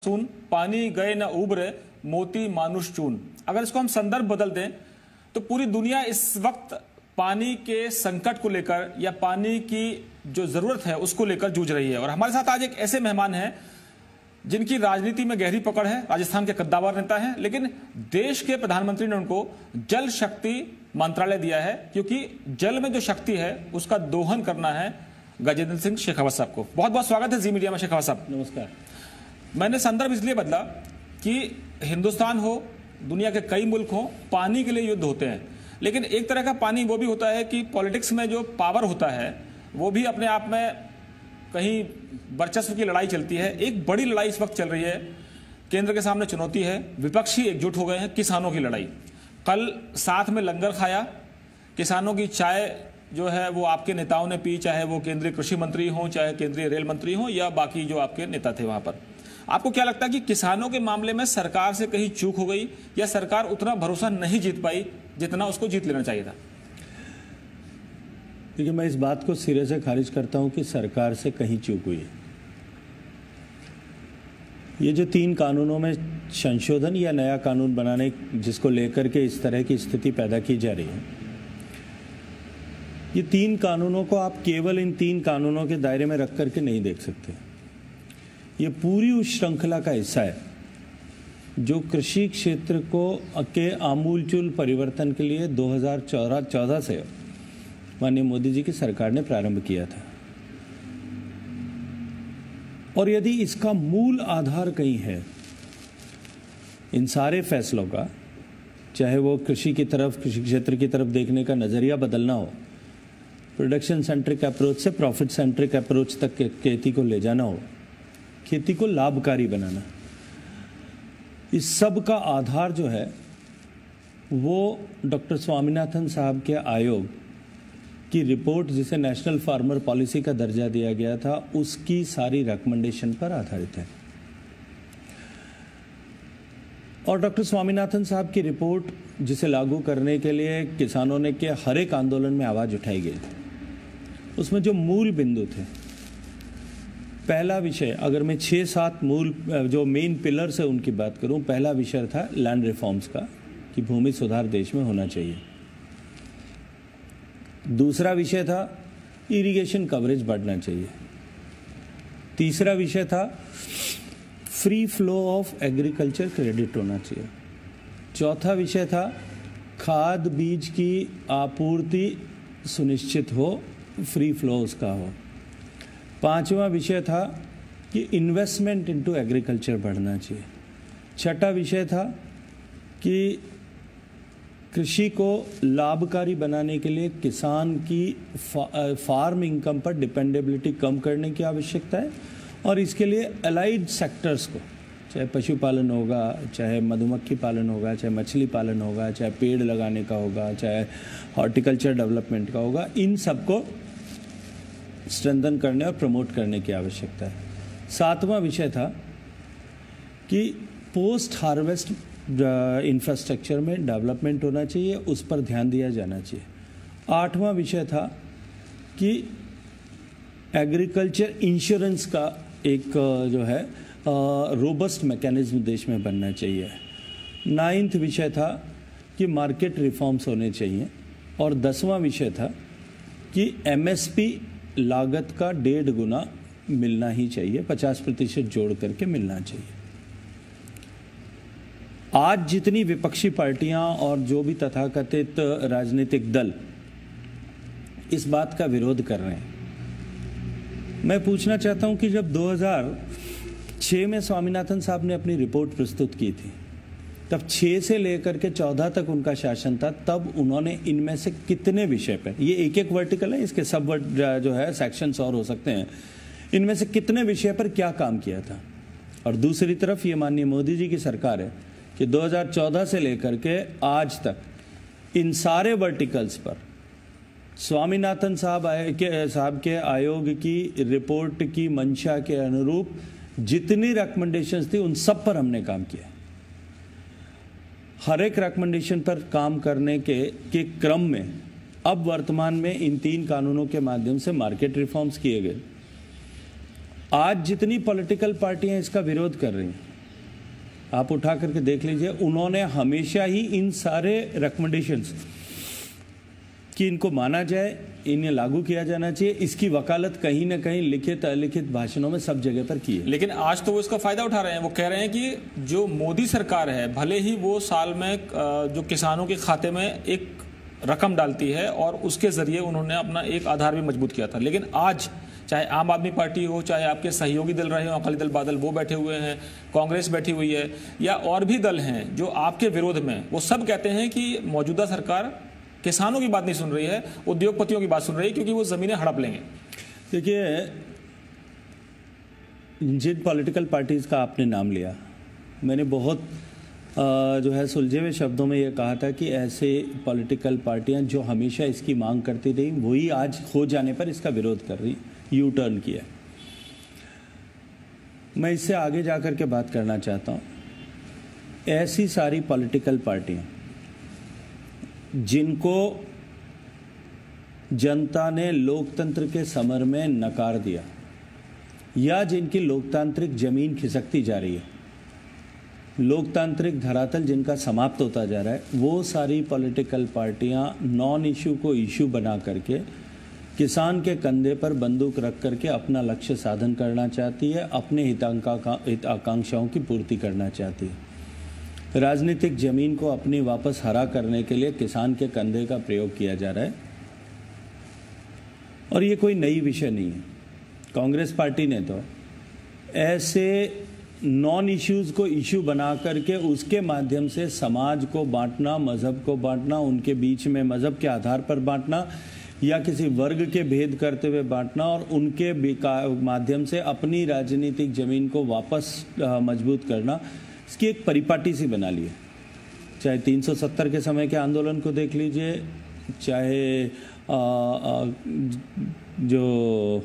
सुन पानी गए न उब्र मोती मानुष चून। अगर इसको हम संदर्भ बदल दें तो पूरी दुनिया इस वक्त पानी के संकट को लेकर या पानी की जो जरूरत है उसको लेकर जूझ रही है। और हमारे साथ आज एक ऐसे मेहमान हैं जिनकी राजनीति में गहरी पकड़ है, राजस्थान के कद्दावर नेता हैं, लेकिन देश के प्रधानमंत्री ने उनको जल शक्ति मंत्रालय दिया है क्योंकि जल में जो शक्ति है उसका दोहन करना है। गजेंद्र सिंह शेखावत साहब को बहुत बहुत स्वागत है जी मीडिया में। शेखावत साहब नमस्कार। मैंने संदर्भ इसलिए बदला कि हिंदुस्तान हो, दुनिया के कई मुल्क हो, पानी के लिए युद्ध होते हैं, लेकिन एक तरह का पानी वो भी होता है कि पॉलिटिक्स में जो पावर होता है वो भी अपने आप में कहीं वर्चस्व की लड़ाई चलती है। एक बड़ी लड़ाई इस वक्त चल रही है, केंद्र के सामने चुनौती है, विपक्षी एकजुट हो गए हैं, किसानों की लड़ाई। कल साथ में लंगर खाया, किसानों की चाय जो है वो आपके नेताओं ने पी, चाहे वो केंद्रीय कृषि मंत्री हो, चाहे केंद्रीय रेल मंत्री हो या बाकी जो आपके नेता थे वहां पर। आपको क्या लगता है कि किसानों के मामले में सरकार से कहीं चूक हो गई या सरकार उतना भरोसा नहीं जीत पाई जितना उसको जीत लेना चाहिए था? देखिए, मैं इस बात को सिरे से खारिज करता हूं कि सरकार से कहीं चूक हुई है। ये जो 3 कानूनों में संशोधन या नया कानून बनाने जिसको लेकर के इस तरह की स्थिति पैदा की जा रही है, ये 3 कानूनों को आप केवल इन 3 कानूनों के दायरे में रख करके नहीं देख सकते। ये पूरी उस श्रृंखला का हिस्सा है जो कृषि क्षेत्र को के आमूलचूल परिवर्तन के लिए 2014 से माननीय मोदी जी की सरकार ने प्रारंभ किया था। और यदि इसका मूल आधार कहीं है इन सारे फैसलों का, चाहे वो कृषि की तरफ, कृषि क्षेत्र की तरफ देखने का नजरिया बदलना हो, प्रोडक्शन सेंट्रिक अप्रोच से प्रॉफिट सेंट्रिक अप्रोच तक खेती को ले जाना हो, खेती को लाभकारी बनाना, इस सब का आधार जो है वो डॉक्टर स्वामीनाथन साहब के आयोग की रिपोर्ट, जिसे नेशनल फार्मर पॉलिसी का दर्जा दिया गया था, उसकी सारी रिकमेंडेशन पर आधारित है। और डॉक्टर स्वामीनाथन साहब की रिपोर्ट, जिसे लागू करने के लिए किसानों ने के हर एक आंदोलन में आवाज उठाई गई, उसमें जो मूल बिंदु थे, पहला विषय, अगर मैं 6-7 मूल जो मेन पिलर्स है उनकी बात करूं, पहला विषय था लैंड रिफॉर्म्स का, कि भूमि सुधार देश में होना चाहिए। दूसरा विषय था इरिगेशन कवरेज बढ़ना चाहिए। तीसरा विषय था free flow of agriculture credit होना चाहिए। चौथा विषय था खाद बीज की आपूर्ति सुनिश्चित हो, फ्री फ्लो उसका हो। 5वां विषय था कि इन्वेस्टमेंट इनटू एग्रीकल्चर बढ़ना चाहिए। 6ठा विषय था कि कृषि को लाभकारी बनाने के लिए किसान की फार्म इनकम पर डिपेंडेबिलिटी कम करने की आवश्यकता है और इसके लिए अलाइड सेक्टर्स को, चाहे पशुपालन होगा, चाहे मधुमक्खी पालन होगा, चाहे मछली पालन होगा, चाहे पेड़ लगाने का होगा, चाहे हॉर्टिकल्चर डेवलपमेंट का होगा, इन सबको स्ट्रेंथन करने और प्रमोट करने की आवश्यकता है। 7वां विषय था कि पोस्ट हार्वेस्ट इंफ्रास्ट्रक्चर में डेवलपमेंट होना चाहिए, उस पर ध्यान दिया जाना चाहिए। 8वां विषय था कि एग्रीकल्चर इंश्योरेंस का एक जो है रोबस्ट मैकेनिज्म देश में बनना चाहिए। 9वां विषय था कि मार्केट रिफॉर्म्स होने चाहिए। और 10वां विषय था कि एमएसपी लागत का 1.5 गुना मिलना ही चाहिए, 50% जोड़ करके मिलना चाहिए। आज जितनी विपक्षी पार्टियां और जो भी तथाकथित राजनीतिक दल इस बात का विरोध कर रहे हैं, मैं पूछना चाहता हूं कि जब 2006 में स्वामीनाथन साहब ने अपनी रिपोर्ट प्रस्तुत की थी, तब 6 से लेकर के 14 तक उनका शासन था, तब उन्होंने इनमें से कितने विषय पर, ये एक वर्टिकल है, इसके सब जो है सेक्शंस और हो सकते हैं, इनमें से कितने विषय पर क्या काम किया था? और दूसरी तरफ ये माननीय मोदी जी की सरकार है कि 2014 से लेकर के आज तक इन सारे वर्टिकल्स पर स्वामीनाथन साहब के आयोग की रिपोर्ट की मंशा के अनुरूप जितनी रिकमेंडेशंस थी उन सब पर हमने काम किया। हर एक रिकमेंडेशन पर काम करने के क्रम में अब वर्तमान में इन 3 कानूनों के माध्यम से मार्केट रिफॉर्म्स किए गए। आज जितनी पॉलिटिकल पार्टियां इसका विरोध कर रही हैं, आप उठा करके देख लीजिए, उन्होंने हमेशा ही इन सारे रिकमेंडेशंस कि इनको माना जाए, इन्हें लागू किया जाना चाहिए, इसकी वकालत कहीं ना कहीं लिखित अलिखित भाषणों में सब जगह पर की है। लेकिन आज तो वो इसका फायदा उठा रहे हैं। वो कह रहे हैं कि जो मोदी सरकार है, भले ही वो साल में जो किसानों के खाते में एक रकम डालती है और उसके जरिए उन्होंने अपना एक आधार भी मजबूत किया था, लेकिन आज चाहे आम आदमी पार्टी हो, चाहे आपके सहयोगी दल रहे हो, अकाली दल बादल, वो बैठे हुए हैं, कांग्रेस बैठी हुई है, या और भी दल हैं जो आपके विरोध में, वो सब कहते हैं कि मौजूदा सरकार किसानों की बात नहीं सुन रही है, उद्योगपतियों की बात सुन रही है, क्योंकि वो जमीनें हड़प लेंगे। देखिए, जिन पॉलिटिकल पार्टीज का आपने नाम लिया, मैंने बहुत जो है सुलझे हुए शब्दों में ये कहा था कि ऐसे पॉलिटिकल पार्टियां जो हमेशा इसकी मांग करती रही, वही आज हो जाने पर इसका विरोध कर रही, यू टर्न किया। मैं इससे आगे जाकर के बात करना चाहता हूं, ऐसी सारी पॉलिटिकल पार्टियां जिनको जनता ने लोकतंत्र के समर में नकार दिया, या जिनकी लोकतांत्रिक जमीन खिसकती जा रही है, लोकतांत्रिक धरातल जिनका समाप्त होता जा रहा है, वो सारी पॉलिटिकल पार्टियां नॉन इशू को इशू बना करके किसान के कंधे पर बंदूक रख करके अपना लक्ष्य साधन करना चाहती है, अपने हित आकांक्षाओं की पूर्ति करना चाहती है। राजनीतिक जमीन को अपनी वापस हरा करने के लिए किसान के कंधे का प्रयोग किया जा रहा है, और ये कोई नई विषय नहीं है। कांग्रेस पार्टी ने तो ऐसे नॉन इश्यूज को इशू बना करके उसके माध्यम से समाज को बांटना, मजहब को बांटना, उनके बीच में मजहब के आधार पर बांटना या किसी वर्ग के भेद करते हुए बांटना, और उनके माध्यम से अपनी राजनीतिक जमीन को वापस मजबूत करना, इसकी एक परिपाटी सी बना ली है। चाहे 370 के समय के आंदोलन को देख लीजिए, चाहे जो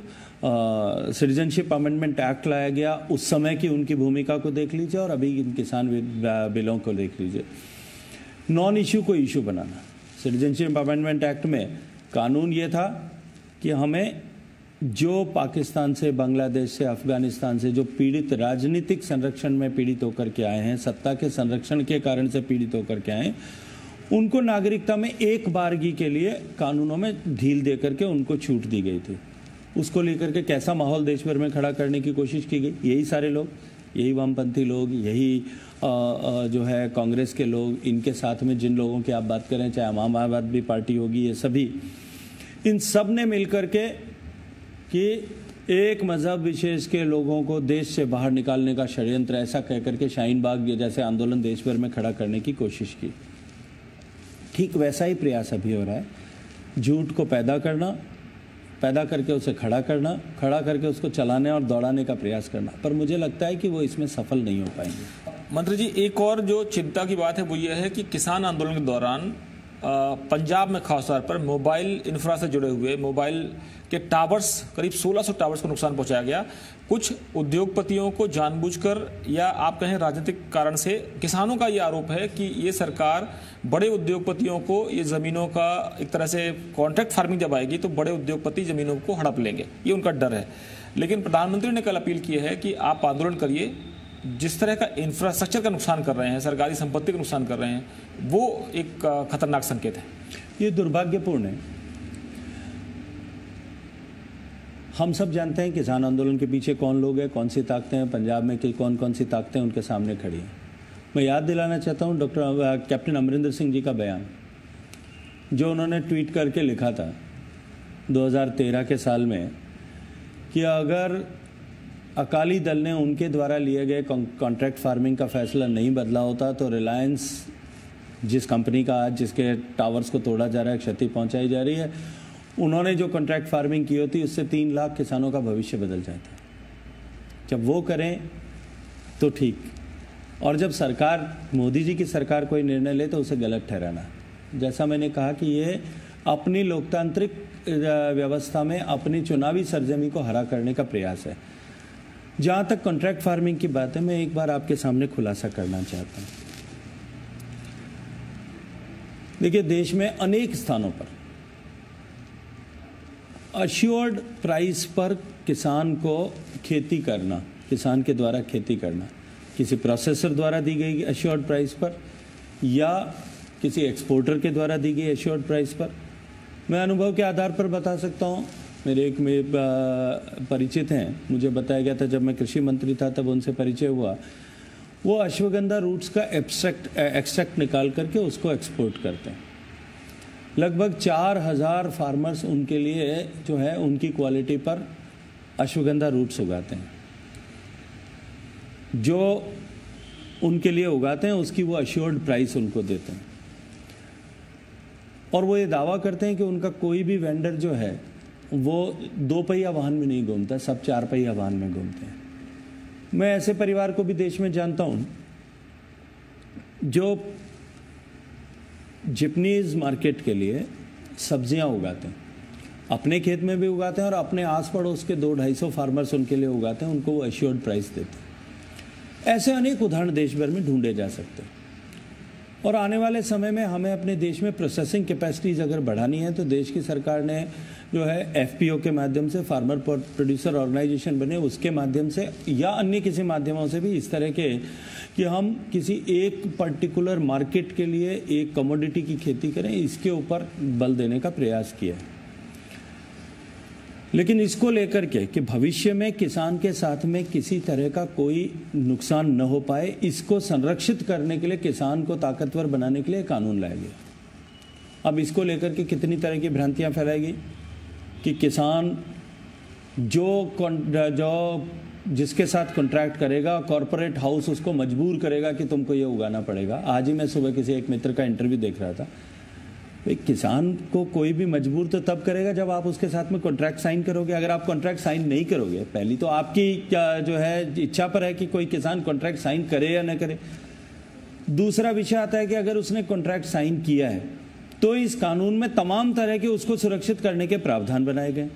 सिटीजनशिप अमेंडमेंट एक्ट लाया गया उस समय की उनकी भूमिका को देख लीजिए, और अभी इन किसान बिलों को देख लीजिए। नॉन इशू को इशू बनाना, सिटीजनशिप अमेंडमेंट एक्ट में कानून ये था कि हमें जो पाकिस्तान से, बांग्लादेश से, अफगानिस्तान से जो पीड़ित, राजनीतिक संरक्षण में पीड़ित होकर के आए हैं, सत्ता के संरक्षण के कारण से पीड़ित होकर के आए हैं, उनको नागरिकता में एक बारगी के लिए कानूनों में ढील दे करके उनको छूट दी गई थी। उसको लेकर के कैसा माहौल देश भर में खड़ा करने की कोशिश की गई। यही सारे लोग, यही वामपंथी लोग, यही जो है कांग्रेस के लोग, इनके साथ में जिन लोगों की आप बात करें, चाहे आम आदमी पार्टी होगी, ये सभी, इन सब ने मिलकर के कि एक मजहब विशेष के लोगों को देश से बाहर निकालने का षड्यंत्र, ऐसा कह करके शाहीन बाग जैसे आंदोलन देश भर में खड़ा करने की कोशिश की। ठीक वैसा ही प्रयास अभी हो रहा है, झूठ को पैदा करना, पैदा करके उसे खड़ा करना, खड़ा करके उसको चलाने और दौड़ाने का प्रयास करना, पर मुझे लगता है कि वो इसमें सफल नहीं हो पाएंगे। मंत्री जी, एक और जो चिंता की बात है वो ये है कि किसान आंदोलन के दौरान पंजाब में खासतौर पर मोबाइल इंफ्रा से जुड़े हुए मोबाइल के टावर्स, करीब 1600 टावर्स को नुकसान पहुंचाया गया। कुछ उद्योगपतियों को जानबूझकर या आप कहें राजनीतिक कारण से, किसानों का ये आरोप है कि ये सरकार बड़े उद्योगपतियों को ये ज़मीनों का एक तरह से कॉन्ट्रैक्ट फार्मिंग जब आएगी तो बड़े उद्योगपति ज़मीनों को हड़प लेंगे, ये उनका डर है। लेकिन प्रधानमंत्री ने कल अपील की है कि आप आंदोलन करिए, जिस तरह का इंफ्रास्ट्रक्चर का नुकसान कर रहे हैं, सरकारी संपत्ति का नुकसान कर रहे हैं, वो एक खतरनाक संकेत है। ये दुर्भाग्यपूर्ण है। हम सब जानते हैं किसान आंदोलन के पीछे कौन लोग हैं, कौन सी ताकतें हैं, पंजाब में कौन कौन सी ताकतें उनके सामने खड़ी हैं। मैं याद दिलाना चाहता हूँ कैप्टन अमरिंदर सिंह जी का बयान, जो उन्होंने ट्वीट करके लिखा था 2013 के साल में, कि अगर अकाली दल ने उनके द्वारा लिए गए कॉन्ट्रैक्ट फार्मिंग का फैसला नहीं बदला होता तो रिलायंस, जिस कंपनी का आज जिसके टावर्स को तोड़ा जा रहा है, क्षति पहुंचाई जा रही है, उन्होंने जो कॉन्ट्रैक्ट फार्मिंग की होती उससे 3 लाख किसानों का भविष्य बदल जाता। जब वो करें तो ठीक, और जब सरकार, मोदी जी की सरकार कोई निर्णय ले तो उसे गलत ठहराना। जैसा मैंने कहा कि ये अपनी लोकतांत्रिक व्यवस्था में अपनी चुनावी सरजमी को हरा करने का प्रयास है। जहां तक कॉन्ट्रैक्ट फार्मिंग की बात है, मैं एक बार आपके सामने खुलासा करना चाहता हूं। देखिए, देश में अनेक स्थानों पर अश्योर्ड प्राइस पर किसान को खेती करना, किसान के द्वारा खेती करना, किसी प्रोसेसर द्वारा दी गई एश्योर्ड प्राइस पर या किसी एक्सपोर्टर के द्वारा दी गई एश्योर्ड प्राइस पर। मैं अनुभव के आधार पर बता सकता हूँ। मेरे एक परिचित हैं, मुझे बताया गया था जब मैं कृषि मंत्री था तब उनसे परिचय हुआ, वो अश्वगंधा रूट्स का एक्सट्रैक्ट निकाल करके उसको एक्सपोर्ट करते हैं। लगभग 4000 फार्मर्स उनके लिए जो है उनकी क्वालिटी पर अश्वगंधा रूट्स उगाते हैं। जो उनके लिए उगाते हैं उसकी वो अश्योर्ड प्राइस उनको देते हैं और वो ये दावा करते हैं कि उनका कोई भी वेंडर जो है वो 2 पहिया वाहन में नहीं घूमता, सब 4 पहिया वाहन में घूमते हैं। मैं ऐसे परिवार को भी देश में जानता हूं जो जिपनीज मार्केट के लिए सब्जियां उगाते हैं, अपने खेत में भी उगाते हैं और अपने आस पड़ोस के 200-250 फार्मर्स उनके लिए उगाते हैं, उनको वो एश्योर्ड प्राइस देते हैं। ऐसे अनेक उदाहरण देश भर में ढूंढे जा सकते हैं और आने वाले समय में हमें अपने देश में प्रोसेसिंग कैपेसिटीज अगर बढ़ानी है तो देश की सरकार ने जो है एफपीओ के माध्यम से, फार्मर प्रोड्यूसर ऑर्गेनाइजेशन बने, उसके माध्यम से या अन्य किसी माध्यमों से भी इस तरह के कि हम किसी एक पर्टिकुलर मार्केट के लिए एक कमोडिटी की खेती करें, इसके ऊपर बल देने का प्रयास किया है। लेकिन इसको लेकर के कि भविष्य में किसान के साथ में किसी तरह का कोई नुकसान न हो पाए, इसको संरक्षित करने के लिए, किसान को ताकतवर बनाने के लिए कानून लाया गया। अब इसको लेकर के कितनी तरह की भ्रांतियां फैलाएगी कि किसान जो जिसके साथ कॉन्ट्रैक्ट करेगा, कॉरपोरेट हाउस उसको मजबूर करेगा कि तुमको ये उगाना पड़ेगा। आज ही मैं सुबह किसी एक मित्र का इंटरव्यू देख रहा था। भाई, किसान को कोई भी मजबूर तो तब करेगा जब आप उसके साथ में कॉन्ट्रैक्ट साइन करोगे। अगर आप कॉन्ट्रैक्ट साइन नहीं करोगे, पहली तो आपकी जो है इच्छा पर है कि कोई किसान कॉन्ट्रैक्ट साइन करे या न करे। दूसरा विषय आता है कि अगर उसने कॉन्ट्रैक्ट साइन किया है तो इस कानून में तमाम तरह के उसको सुरक्षित करने के प्रावधान बनाए गए।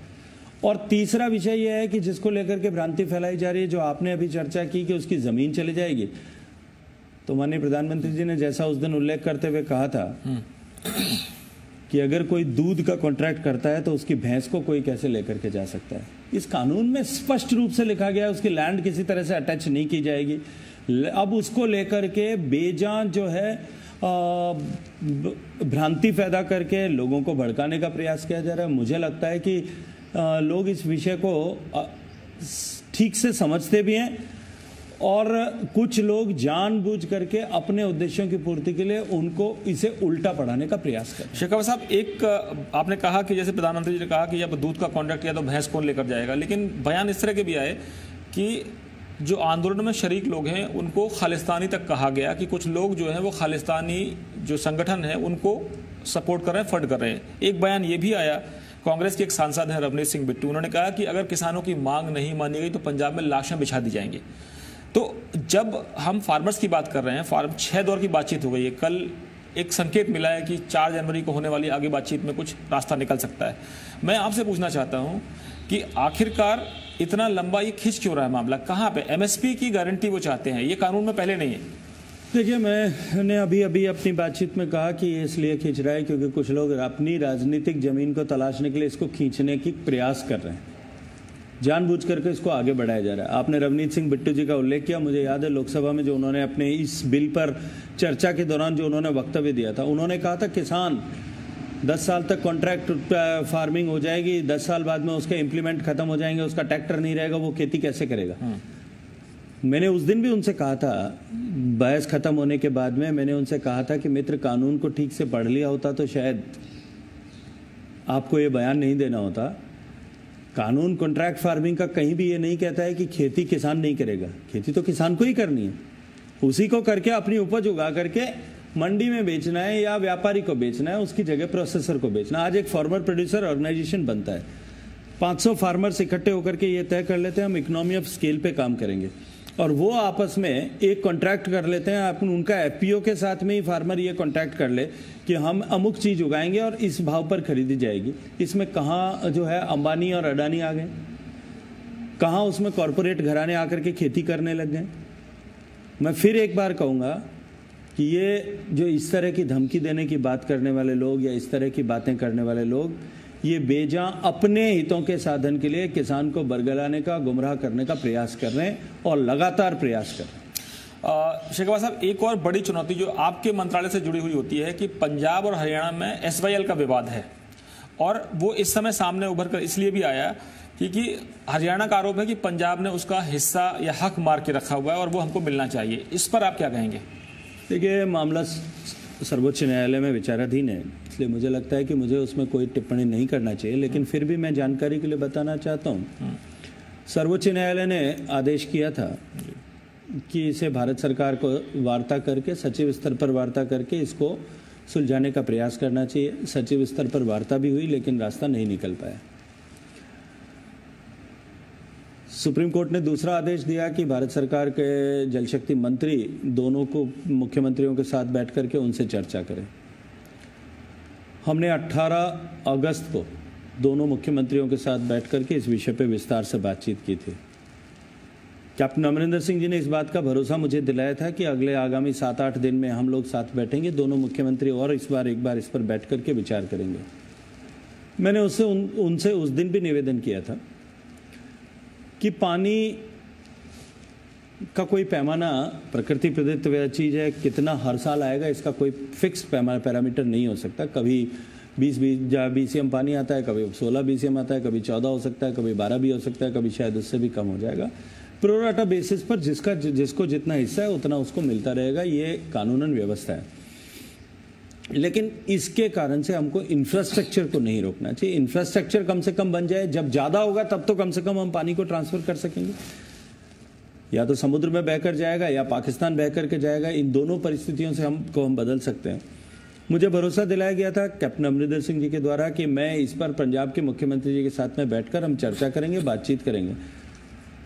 और तीसरा विषय यह है कि जिसको लेकर के भ्रांति फैलाई जा रही है, जो आपने अभी चर्चा की कि उसकी जमीन चली जाएगी, तो माननीय प्रधानमंत्री जी ने जैसा उस दिन उल्लेख करते हुए कहा था कि अगर कोई दूध का कॉन्ट्रैक्ट करता है तो उसकी भैंस को कोई कैसे लेकर के जा सकता है। इस कानून में स्पष्ट रूप से लिखा गया है उसकी लैंड किसी तरह से अटैच नहीं की जाएगी। अब उसको लेकर के बेजान जो है भ्रांति पैदा करके लोगों को भड़काने का प्रयास किया जा रहा है। मुझे लगता है कि लोग इस विषय को ठीक से समझते भी हैं और कुछ लोग जानबूझ करके अपने उद्देश्यों की पूर्ति के लिए उनको इसे उल्टा पढ़ाने का प्रयास करें। शेखावत साहब, एक आपने कहा कि जैसे प्रधानमंत्री जी ने कहा कि जब दूध का कॉन्ट्रैक्ट किया तो भैंस कौन लेकर जाएगा, लेकिन बयान इस तरह के भी आए कि जो आंदोलन में शरीक लोग हैं उनको खालिस्तानी तक कहा गया कि कुछ लोग जो हैं वो खालिस्तानी जो संगठन है उनको सपोर्ट कर रहे हैं, फंड कर रहे हैं। एक बयान ये भी आया, कांग्रेस के एक सांसद हैं रवनीत सिंह बिट्टू, उन्होंने कहा कि अगर किसानों की मांग नहीं मानी गई तो पंजाब में लाशें बिछा दी जाएंगी। तो जब हम फार्मर्स की बात कर रहे हैं, 6 दौर की बातचीत हो गई है, कल एक संकेत मिला है कि 4 जनवरी को होने वाली आगे बातचीत में कुछ रास्ता निकल सकता है। मैं आपसे पूछना चाहता हूं कि आखिरकार इतना लंबा ये खिंच क्यों रहा है मामला, कहां पे एमएसपी की गारंटी वो चाहते हैं, ये कानून में पहले नहीं है। देखिए, मैंने अभी अपनी बातचीत में कहा कि ये इसलिए खींच रहा है क्योंकि कुछ लोग अपनी राजनीतिक जमीन को तलाशने के लिए इसको खींचने की प्रयास कर रहे हैं, जानबूझ करके इसको आगे बढ़ाया जा रहा है। आपने रवनीत सिंह बिट्टू जी का उल्लेख किया, मुझे याद है लोकसभा में जो उन्होंने अपने इस बिल पर चर्चा के दौरान जो उन्होंने वक्तव्य दिया था, उन्होंने कहा था किसान 10 साल तक कॉन्ट्रैक्ट फार्मिंग हो जाएगी, 10 साल बाद में उसके इम्प्लीमेंट खत्म हो जाएंगे, उसका ट्रैक्टर नहीं रहेगा, वो खेती कैसे करेगा। मैंने उस दिन भी उनसे कहा था, बहस खत्म होने के बाद में मैंने उनसे कहा था कि मित्र, कानून को ठीक से पढ़ लिया होता तो शायद आपको ये बयान नहीं देना होता। कानून कॉन्ट्रैक्ट फार्मिंग का कहीं भी ये नहीं कहता है कि खेती किसान नहीं करेगा, खेती तो किसान को ही करनी है, उसी को करके अपनी उपज उगा करके मंडी में बेचना है या व्यापारी को बेचना है, उसकी जगह प्रोसेसर को बेचना। आज एक फार्मर प्रोड्यूसर ऑर्गेनाइजेशन बनता है, 500 फार्मर्स इकट्ठे होकर के ये तय कर लेते हैं हम इकोनॉमी ऑफ स्केल पे काम करेंगे और वो आपस में एक कॉन्ट्रैक्ट कर लेते हैं। अपन उनका एफपीओ के साथ में ही फार्मर ये कॉन्ट्रैक्ट कर ले कि हम अमुक चीज उगाएंगे और इस भाव पर खरीदी जाएगी। इसमें कहाँ जो है अंबानी और अडानी आ गए, कहाँ उसमें कॉरपोरेट घराने आकर के खेती करने लग गए। मैं फिर एक बार कहूँगा कि ये जो इस तरह की धमकी देने की बात करने वाले लोग या इस तरह की बातें करने वाले लोग, ये बेजां अपने हितों के साधन के लिए किसान को बरगलाने का, गुमराह करने का प्रयास कर रहे हैं और लगातार प्रयास कर रहे हैं। शेखावत साहब, एक और बड़ी चुनौती जो आपके मंत्रालय से जुड़ी हुई होती है कि पंजाब और हरियाणा में SYL का विवाद है, और वो इस समय सामने उभर कर इसलिए भी आया क्योंकि हरियाणा का आरोप है कि पंजाब ने उसका हिस्सा या हक मार के रखा हुआ है और वो हमको मिलना चाहिए। इस पर आप क्या कहेंगे? देखिए, मामला सर्वोच्च न्यायालय में विचाराधीन है, इसलिए मुझे लगता है कि मुझे उसमें कोई टिप्पणी नहीं करना चाहिए, लेकिन फिर भी मैं जानकारी के लिए बताना चाहता हूँ। सर्वोच्च न्यायालय ने आदेश किया था कि इसे भारत सरकार को वार्ता करके, सचिव स्तर पर वार्ता करके इसको सुलझाने का प्रयास करना चाहिए। सचिव स्तर पर वार्ता भी हुई, लेकिन रास्ता नहीं निकल पाया। सुप्रीम कोर्ट ने दूसरा आदेश दिया कि भारत सरकार के जल शक्ति मंत्री दोनों को मुख्यमंत्रियों के साथ बैठ करके उनसे चर्चा करें। हमने 18 अगस्त को दोनों मुख्यमंत्रियों के साथ बैठ करके इस विषय पे विस्तार से बातचीत की थी। कैप्टन अमरिंदर सिंह जी ने इस बात का भरोसा मुझे दिलाया था कि अगले आगामी 7-8 दिन में हम लोग साथ बैठेंगे, दोनों मुख्यमंत्री, और एक बार इस पर बैठ करके विचार करेंगे। मैंने उनसे उस दिन भी निवेदन किया था कि पानी का कोई पैमाना प्रकृति प्रदत्त चीज है, कितना हर साल आएगा इसका कोई फिक्स पैरामीटर नहीं हो सकता। कभी 20 BCM पानी आता है, कभी 16 BCM आता है, कभी 14 हो सकता है, कभी 12 भी हो सकता है, कभी शायद उससे भी कम हो जाएगा। प्रोराटा बेसिस पर जिसको जितना हिस्सा है उतना उसको मिलता रहेगा, ये कानूनन व्यवस्था है। लेकिन इसके कारण से हमको इंफ्रास्ट्रक्चर को नहीं रोकना चाहिए। इंफ्रास्ट्रक्चर कम से कम बन जाए, जब ज्यादा होगा तब तो कम से कम हम पानी को ट्रांसफर कर सकेंगे। या तो समुद्र में बहकर जाएगा या पाकिस्तान बहकर के जाएगा, इन दोनों परिस्थितियों से हम बदल सकते हैं। मुझे भरोसा दिलाया गया था कैप्टन अमरिंदर सिंह जी के द्वारा कि मैं इस पर पंजाब के मुख्यमंत्री जी के साथ में बैठकर हम चर्चा करेंगे, बातचीत करेंगे।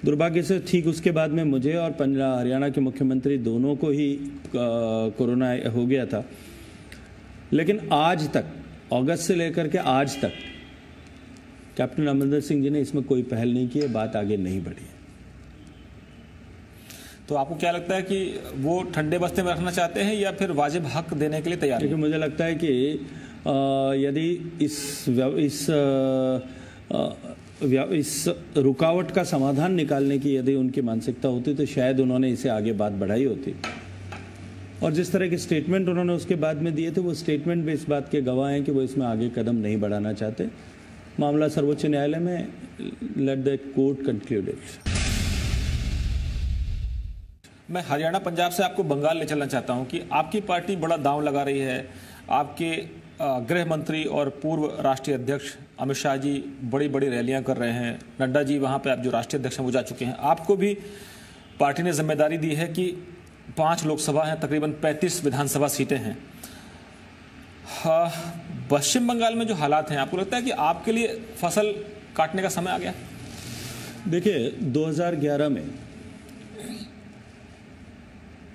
दुर्भाग्य से ठीक उसके बाद में मुझे और हरियाणा के मुख्यमंत्री दोनों को ही कोरोना हो गया था। लेकिन आज तक, अगस्त से लेकर के आज तक, कैप्टन अमरिंदर सिंह जी ने इसमें कोई पहल नहीं की है, बात आगे नहीं बढ़ी है। तो आपको क्या लगता है कि वो ठंडे बस्ते में रखना चाहते हैं या फिर वाजिब हक देने के लिए तैयार हैं? देखिए, मुझे लगता है कि यदि इस रुकावट का समाधान निकालने की यदि उनकी मानसिकता होती तो शायद उन्होंने इसे आगे बात बढ़ाई होती। और जिस तरह के स्टेटमेंट उन्होंने उसके बाद में दिए थे, वो स्टेटमेंट भी इस बात के गवाह हैं कि वो इसमें आगे कदम नहीं बढ़ाना चाहते। मामला सर्वोच्च न्यायालय में, let the court conclude it. मैं हरियाणा पंजाब से आपको बंगाल ले चलना चाहता हूं कि आपकी पार्टी बड़ा दांव लगा रही है। आपके गृह मंत्री और पूर्व राष्ट्रीय अध्यक्ष अमित शाह जी बड़ी बड़ी रैलियां कर रहे हैं। नड्डा जी वहां पे आप जो राष्ट्रीय अध्यक्ष हैं वो जा चुके हैं। आपको भी पार्टी ने जिम्मेदारी दी है कि 5 लोकसभा हैं, तकरीबन 35 विधानसभा सीटें हैं। पश्चिम बंगाल में जो हालात हैं, आपको लगता है कि आपके लिए फसल काटने का समय आ गया? देखिए, 2011 में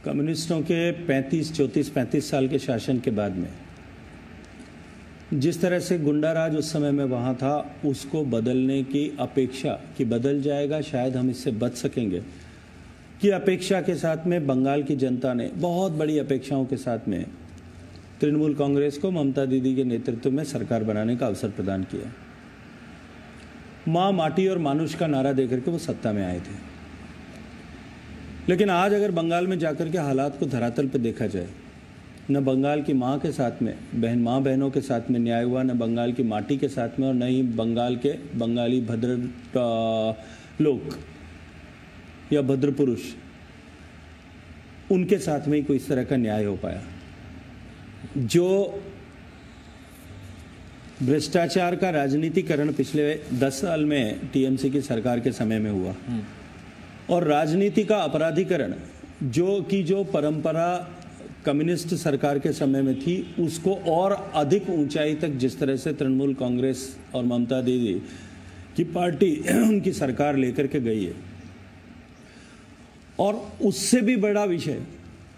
कम्युनिस्टों के 34-35 साल के शासन के बाद में जिस तरह से गुंडा राज उस समय में वहाँ था, उसको बदलने की अपेक्षा कि बदल जाएगा, शायद हम इससे बच सकेंगे, की अपेक्षा के साथ में बंगाल की जनता ने बहुत बड़ी अपेक्षाओं के साथ में तृणमूल कांग्रेस को ममता दीदी के नेतृत्व में सरकार बनाने का अवसर प्रदान किया। माँ, माटी और मानुष का नारा देकर के वो सत्ता में आए थे। लेकिन आज अगर बंगाल में जाकर के हालात को धरातल पर देखा जाए, न बंगाल की माँ के साथ में माँ बहनों के साथ में न्याय हुआ, न बंगाल की माटी के साथ में, और न ही बंगाल के बंगाली भद्र लोग या भद्र पुरुष, उनके साथ में ही कोई इस तरह का न्याय हो पाया। जो भ्रष्टाचार का राजनीतिकरण पिछले 10 साल में टीएमसी की सरकार के समय में हुआ, और राजनीति का अपराधीकरण जो परंपरा कम्युनिस्ट सरकार के समय में थी, उसको और अधिक ऊंचाई तक जिस तरह से तृणमूल कांग्रेस और ममता दीदी की पार्टी उनकी सरकार लेकर के गई है, और उससे भी बड़ा विषय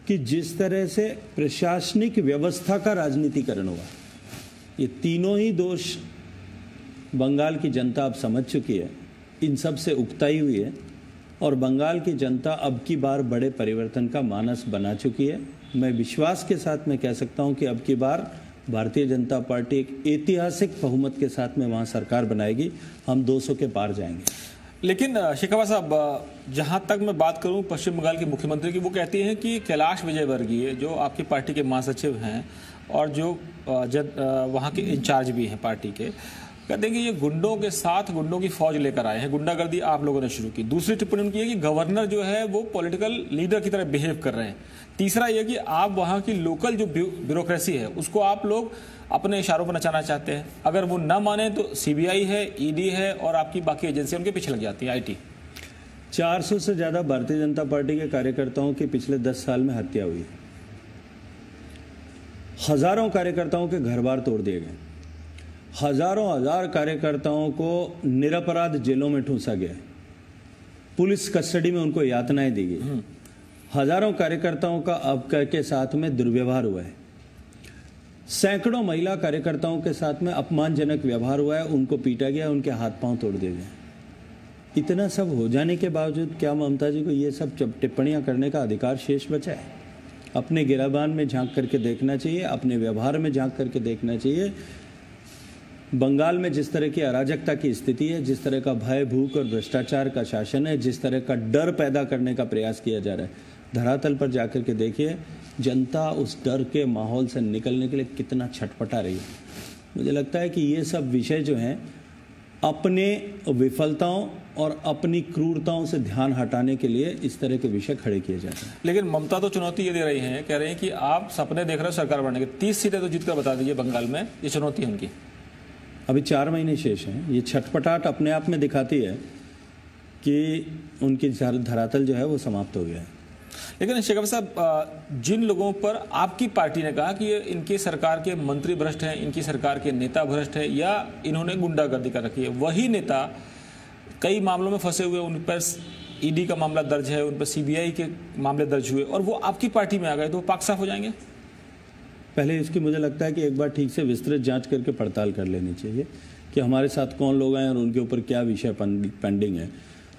कि जिस तरह से प्रशासनिक व्यवस्था का राजनीतिकरण हुआ, ये तीनों ही दोष बंगाल की जनता अब समझ चुकी है, इन सब से उकताई हुई है, और बंगाल की जनता अब की बार बड़े परिवर्तन का मानस बना चुकी है। मैं विश्वास के साथ में कह सकता हूं कि अब की बार भारतीय जनता पार्टी एक ऐतिहासिक बहुमत के साथ में वहां सरकार बनाएगी। हम 200 के पार जाएंगे। लेकिन शेखावत साहब, जहां तक मैं बात करूं पश्चिम बंगाल के मुख्यमंत्री की, वो कहती हैं कि कैलाश विजयवर्गीय जो आपकी पार्टी के महासचिव हैं और जो वहां के इंचार्ज भी हैं पार्टी के, कहते हैं कि ये गुंडों के साथ गुंडों की फौज लेकर आए हैं, गुंडागर्दी आप लोगों ने शुरू की। दूसरी टिप्पणी उनकी है कि गवर्नर जो है वो पॉलिटिकल लीडर की तरह बिहेव कर रहे हैं। तीसरा ये कि आप वहां की लोकल जो ब्यूरोक्रेसी है उसको आप लोग अपने इशारों पर नचाना चाहते हैं। अगर वो ना माने तो सीबीआई है, ईडी है और आपकी बाकी एजेंसियां उनके पीछे लग जाती है, आईटी। 400 से ज्यादा भारतीय जनता पार्टी के कार्यकर्ताओं की पिछले 10 साल में हत्या हुई। हजारों कार्यकर्ताओं के घर बार तोड़ दिए गए, हजार कार्यकर्ताओं को निरपराध जेलों में ठूंसा गया, पुलिस कस्टडी में उनको यातनाएं दी गई, हजारों कार्यकर्ताओं का अब के साथ में दुर्व्यवहार हुआ है, सैकड़ों महिला कार्यकर्ताओं के साथ में अपमानजनक व्यवहार हुआ है, उनको पीटा गया, उनके हाथ पांव तोड़ दिए गए। इतना सब हो जाने के बावजूद क्या ममता जी को ये सब टिप्पणियां करने का अधिकार शेष बचा है? अपने गिराबान में झांक करके देखना चाहिए, अपने व्यवहार में झांक करके देखना चाहिए। बंगाल में जिस तरह की अराजकता की स्थिति है, जिस तरह का भय, भूख और भ्रष्टाचार का शासन है, जिस तरह का डर पैदा करने का प्रयास किया जा रहा है, धरातल पर जाकर के देखिए जनता उस डर के माहौल से निकलने के लिए कितना छटपटा रही है। मुझे लगता है कि ये सब विषय जो हैं अपने विफलताओं और अपनी क्रूरताओं से ध्यान हटाने के लिए इस तरह के विषय खड़े किए जाते हैं। लेकिन ममता तो चुनौती ये दे रही हैं, कह रहे हैं कि आप सपने देख रहे हो सरकार बनने के, 30 सीटें तो जीतकर बता दीजिए बंगाल में, ये चुनौती है उनकी। अभी 4 महीने शेष हैं। ये छटपटाहट अपने आप में दिखाती है कि उनकी धरातल जो है वो समाप्त हो गया है। लेकिन शेखावत साहब, जिन लोगों पर आपकी पार्टी ने कहा कि ये इनकी सरकार के मंत्री भ्रष्ट हैं, इनकी सरकार के नेता भ्रष्ट हैं या इन्होंने गुंडागर्दी कर रखी है, वही नेता कई मामलों में फंसे हुए, उन पर ईडी का मामला दर्ज है, उन पर सीबीआई के मामले दर्ज हुए और वो आपकी पार्टी में आ गए, तो वो पाक साफ हो जाएंगे? पहले इसकी मुझे लगता है कि एक बार ठीक से विस्तृत जांच करके पड़ताल कर लेनी चाहिए कि हमारे साथ कौन लोग हैं और उनके ऊपर क्या विषय पेंडिंग है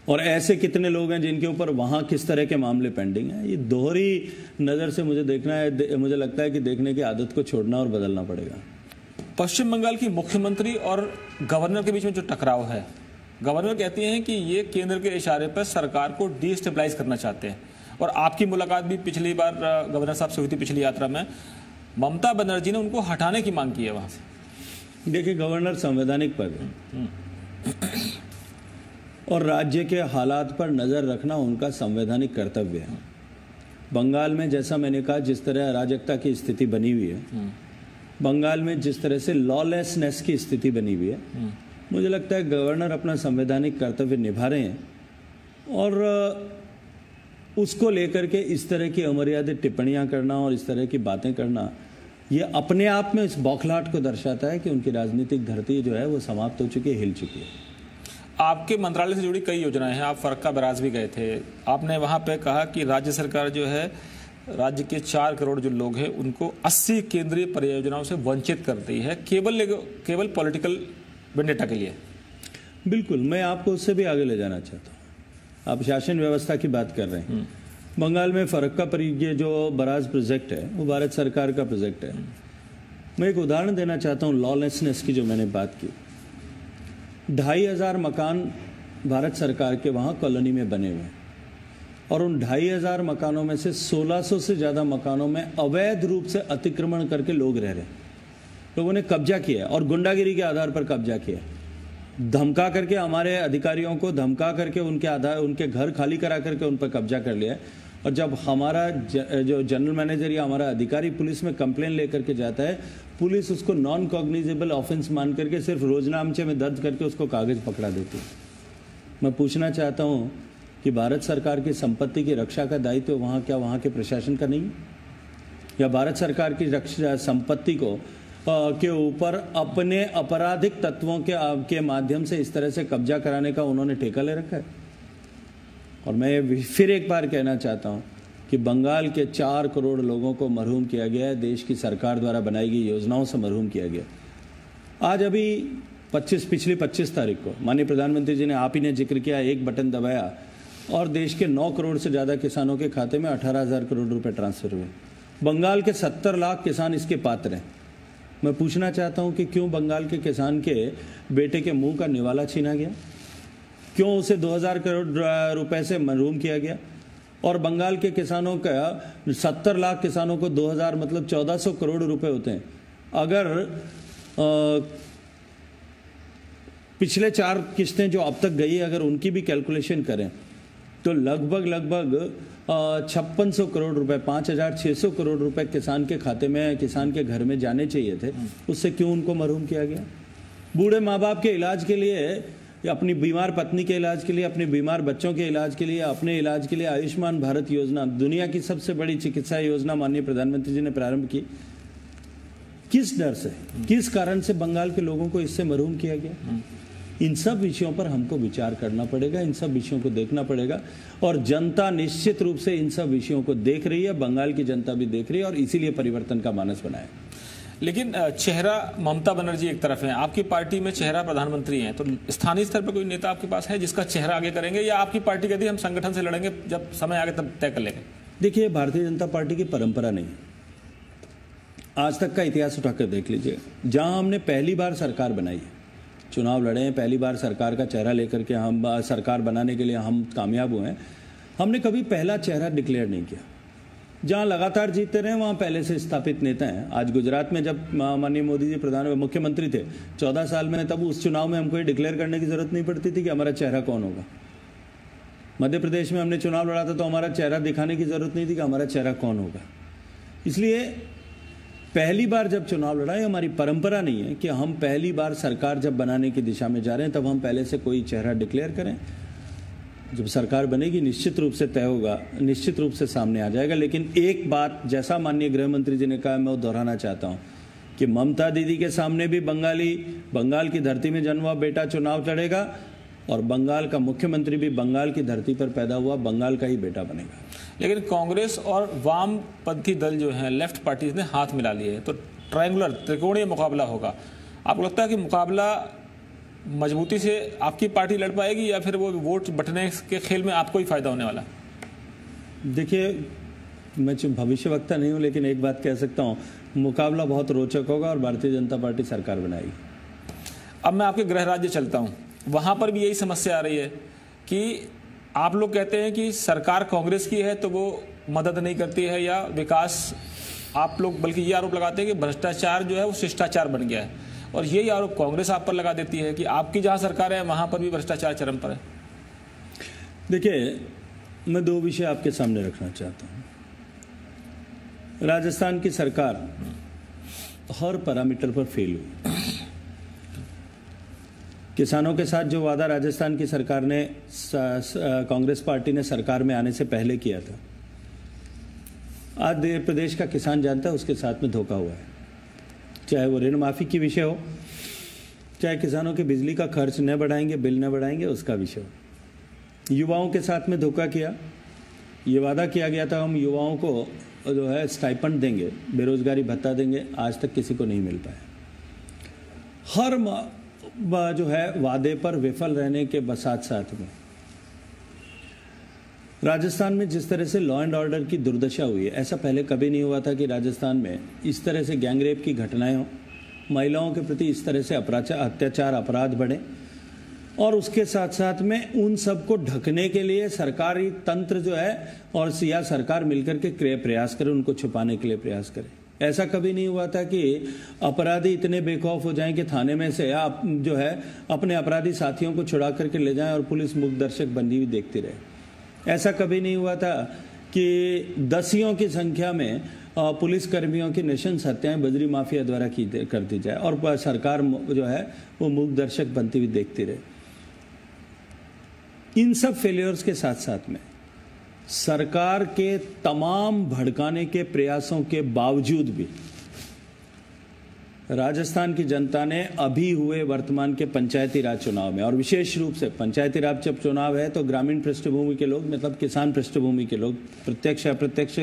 और ऐसे कितने लोग हैं जिनके ऊपर वहां किस तरह के मामले पेंडिंग हैं। ये दोहरी नज़र से मुझे देखना है, मुझे लगता है कि देखने की आदत को छोड़ना और बदलना पड़ेगा। पश्चिम बंगाल की मुख्यमंत्री और गवर्नर के बीच में जो टकराव है, गवर्नर कहती हैं कि ये केंद्र के इशारे पर सरकार को डिस्टेबलाइज करना चाहते हैं और आपकी मुलाकात भी पिछली बार गवर्नर साहब से हुई थी पिछली यात्रा में। ममता बनर्जी ने उनको हटाने की मांग की है वहां से। देखिए, गवर्नर संवैधानिक पद है और राज्य के हालात पर नजर रखना उनका संवैधानिक कर्तव्य है। बंगाल में जैसा मैंने कहा, जिस तरह अराजकता की स्थिति बनी हुई है, बंगाल में जिस तरह से लॉलेसनेस की स्थिति बनी हुई है, मुझे लगता है गवर्नर अपना संवैधानिक कर्तव्य निभा रहे हैं और उसको लेकर के इस तरह की अमर्यादित टिप्पणियां करना और इस तरह की बातें करना, ये अपने आप में इस बौखलाहट को दर्शाता है कि उनकी राजनीतिक धरती जो है वो समाप्त हो चुकी है, हिल चुकी है। आपके मंत्रालय से जुड़ी कई योजनाएं हैं, आप फरक्का बैराज भी गए थे, आपने वहां पे कहा कि राज्य सरकार जो है राज्य के 4 करोड़ जो लोग हैं उनको 80 केंद्रीय परियोजनाओं से वंचित करती है केवल पॉलिटिकल वेंडेटा के लिए। बिल्कुल, मैं आपको उससे भी आगे ले जाना चाहता हूँ। आप शासन व्यवस्था की बात कर रहे हैं। बंगाल में फरक्का परियोजना जो बराज प्रोजेक्ट है वो भारत सरकार का प्रोजेक्ट है। मैं एक उदाहरण देना चाहता हूँ लॉलेसनेस की जो मैंने बात की। 2500 मकान भारत सरकार के वहाँ कॉलोनी में बने हुए हैं और उन 2500 मकानों में से 1600 से ज़्यादा मकानों में अवैध रूप से अतिक्रमण करके लोग रह रहे हैं। लोगों ने कब्जा किया और गुंडागिरी के आधार पर कब्जा किया, धमका करके हमारे अधिकारियों को धमका करके उनके घर खाली करा करके उन पर कब्जा कर लिया। और जब हमारा जो जनरल मैनेजर या हमारा अधिकारी पुलिस में कंप्लेन लेकर के जाता है, पुलिस उसको नॉन कॉग्निजेबल ऑफेंस मान करके सिर्फ रोजनामचे में दर्ज करके उसको कागज पकड़ा देती है। मैं पूछना चाहता हूँ कि भारत सरकार की संपत्ति की रक्षा का दायित्व वहाँ के प्रशासन का नहीं, या भारत सरकार की रक्षा संपत्ति को के ऊपर अपने आपराधिक तत्वों के माध्यम से इस तरह से कब्जा कराने का उन्होंने ठेका ले रखा है। और मैं फिर एक बार कहना चाहता हूं कि बंगाल के 4 करोड़ लोगों को मरहूम किया गया है, देश की सरकार द्वारा बनाई गई योजनाओं से मरहूम किया गया। आज अभी पिछली 25 तारीख को माननीय प्रधानमंत्री जी ने, आप ही ने जिक्र किया, एक बटन दबाया और देश के 9 करोड़ से ज़्यादा किसानों के खाते में 18,000 करोड़ रुपए ट्रांसफर हुए। बंगाल के 70 लाख किसान इसके पात्र हैं। मैं पूछना चाहता हूं कि क्यों बंगाल के किसान के बेटे के मुंह का निवाला छीना गया? क्यों उसे 2000 करोड़ रुपए से महरूम किया गया? और बंगाल के किसानों का 70 लाख किसानों को 2000 मतलब 1400 करोड़ रुपए होते हैं। अगर पिछले 4 किस्तें जो अब तक गई अगर उनकी भी कैलकुलेशन करें तो लगभग 5600 करोड़ रुपए, 5600 करोड़ रुपए किसान के खाते में, किसान के घर में जाने चाहिए थे। उससे क्यों उनको महरूम किया गया? बूढ़े माँ बाप के इलाज के लिए, अपनी बीमार पत्नी के इलाज के लिए, अपने बीमार बच्चों के इलाज के लिए, अपने इलाज के लिए आयुष्मान भारत योजना, दुनिया की सबसे बड़ी चिकित्सा योजना माननीय प्रधानमंत्री जी ने प्रारंभ की। किस डर से, किस कारण से बंगाल के लोगों को इससे महरूम किया गया? इन सब विषयों पर हमको विचार करना पड़ेगा, इन सब विषयों को देखना पड़ेगा। और जनता निश्चित रूप से इन सब विषयों को देख रही है, बंगाल की जनता भी देख रही है और इसीलिए परिवर्तन का मानस बनाया। लेकिन चेहरा ममता बनर्जी एक तरफ है, आपकी पार्टी में चेहरा प्रधानमंत्री हैं, तो स्थानीय स्तर पर कोई नेता आपके पास है जिसका चेहरा आगे करेंगे, या आपकी पार्टी कहती है हम संगठन से लड़ेंगे, जब समय आगे तब तय कर लेंगे? देखिए, भारतीय जनता पार्टी की परंपरा नहीं, आज तक का इतिहास उठाकर देख लीजिए। जहां हमने पहली बार सरकार बनाई है, चुनाव लड़े हैं, पहली बार सरकार का चेहरा लेकर के हम सरकार बनाने के लिए हम कामयाब हुए हैं, हमने कभी पहला चेहरा डिक्लेयर नहीं किया। जहां लगातार जीतते रहे वहां पहले से स्थापित नेता हैं। आज गुजरात में जब माननीय मोदी जी मुख्यमंत्री थे 14 साल में, तब उस चुनाव में हमको ये डिक्लेयर करने की जरूरत नहीं पड़ती थी कि हमारा चेहरा कौन होगा। मध्य प्रदेश में हमने चुनाव लड़ा था तो हमारा चेहरा दिखाने की जरूरत नहीं थी कि हमारा चेहरा कौन होगा। इसलिए पहली बार जब चुनाव लड़ा, ये हमारी परंपरा नहीं है कि हम पहली बार सरकार जब बनाने की दिशा में जा रहे हैं तब हम पहले से कोई चेहरा डिक्लेयर करें। जब सरकार बनेगी निश्चित रूप से तय होगा, निश्चित रूप से सामने आ जाएगा। लेकिन एक बात, जैसा माननीय गृह मंत्री जी ने कहा, मैं वो दोहराना चाहता हूं कि ममता दीदी के सामने भी बंगाल की धरती में जन्मा हुआ बेटा चुनाव लड़ेगा और बंगाल का मुख्यमंत्री भी बंगाल की धरती पर पैदा हुआ बंगाल का ही बेटा बनेगा। लेकिन कांग्रेस और वामपंथी दल जो हैं, लेफ्ट पार्टीज ने हाथ मिला लिए, तो ट्रायंगुलर, त्रिकोणीय मुकाबला होगा। आपको लगता है कि मुकाबला मजबूती से आपकी पार्टी लड़ पाएगी, या फिर वो वोट बंटने के खेल में आपको ही फायदा होने वाला? देखिए, मैं भविष्यवक्ता नहीं हूं, लेकिन एक बात कह सकता हूं, मुकाबला बहुत रोचक होगा और भारतीय जनता पार्टी सरकार बनाएगी। अब मैं आपके गृह राज्य चलता हूं, वहां पर भी यही समस्या आ रही है कि आप लोग कहते हैं कि सरकार कांग्रेस की है तो वो मदद नहीं करती है या विकास, आप लोग बल्कि ये आरोप लगाते हैं कि भ्रष्टाचार जो है वो शिष्टाचार बन गया है, और यही आरोप कांग्रेस आप पर लगा देती है कि आपकी जहां सरकार है वहां पर भी भ्रष्टाचार चरम पर है। देखिए, मैं 2 विषय आपके सामने रखना चाहता हूं। राजस्थान की सरकार हर पैरामीटर पर फेल हुई। किसानों के साथ जो वादा राजस्थान की सरकार ने कांग्रेस पार्टी ने सरकार में आने से पहले किया था, आज प्रदेश का किसान जानता है उसके साथ में धोखा हुआ है। चाहे वो ऋण माफी की विषय हो, चाहे किसानों के बिजली का खर्च न बढ़ाएंगे, बिल न बढ़ाएंगे, उसका विषय हो। युवाओं के साथ में धोखा किया। ये वादा किया गया था हम युवाओं को जो है स्टाइपेंड देंगे, बेरोजगारी भत्ता देंगे, आज तक किसी को नहीं मिल पाया। हर जो है वादे पर विफल रहने के साथ साथ में राजस्थान में जिस तरह से लॉ एंड ऑर्डर की दुर्दशा हुई है, ऐसा पहले कभी नहीं हुआ था कि राजस्थान में इस तरह से गैंगरेप की घटनाएं हो, महिलाओं के प्रति इस तरह से अत्याचार अपराध बढ़े, और उसके साथ साथ में उन सबको ढकने के लिए सरकारी तंत्र जो है और या सरकार मिलकर के प्रयास करे, उनको छुपाने के लिए प्रयास करे। ऐसा कभी नहीं हुआ था कि अपराधी इतने बेखौफ हो जाएं कि थाने में से आप जो है अपने अपराधी साथियों को छुड़ा करके ले जाएं और पुलिस मूक दर्शक बनी हुई देखती रहे। ऐसा कभी नहीं हुआ था कि दसियों की संख्या में पुलिस कर्मियों की नृशंस हत्याएं बजरी माफिया द्वारा कर दी जाए और सरकार जो है वो मूक दर्शक बनती हुई देखती रहे। इन सब फेलियर्स के साथ साथ में सरकार के तमाम भड़काने के प्रयासों के बावजूद भी राजस्थान की जनता ने अभी हुए वर्तमान के पंचायती राज चुनाव में, और विशेष रूप से पंचायती राज जब चुनाव है तो ग्रामीण पृष्ठभूमि के लोग, मतलब किसान पृष्ठभूमि के लोग, प्रत्यक्ष अप्रत्यक्ष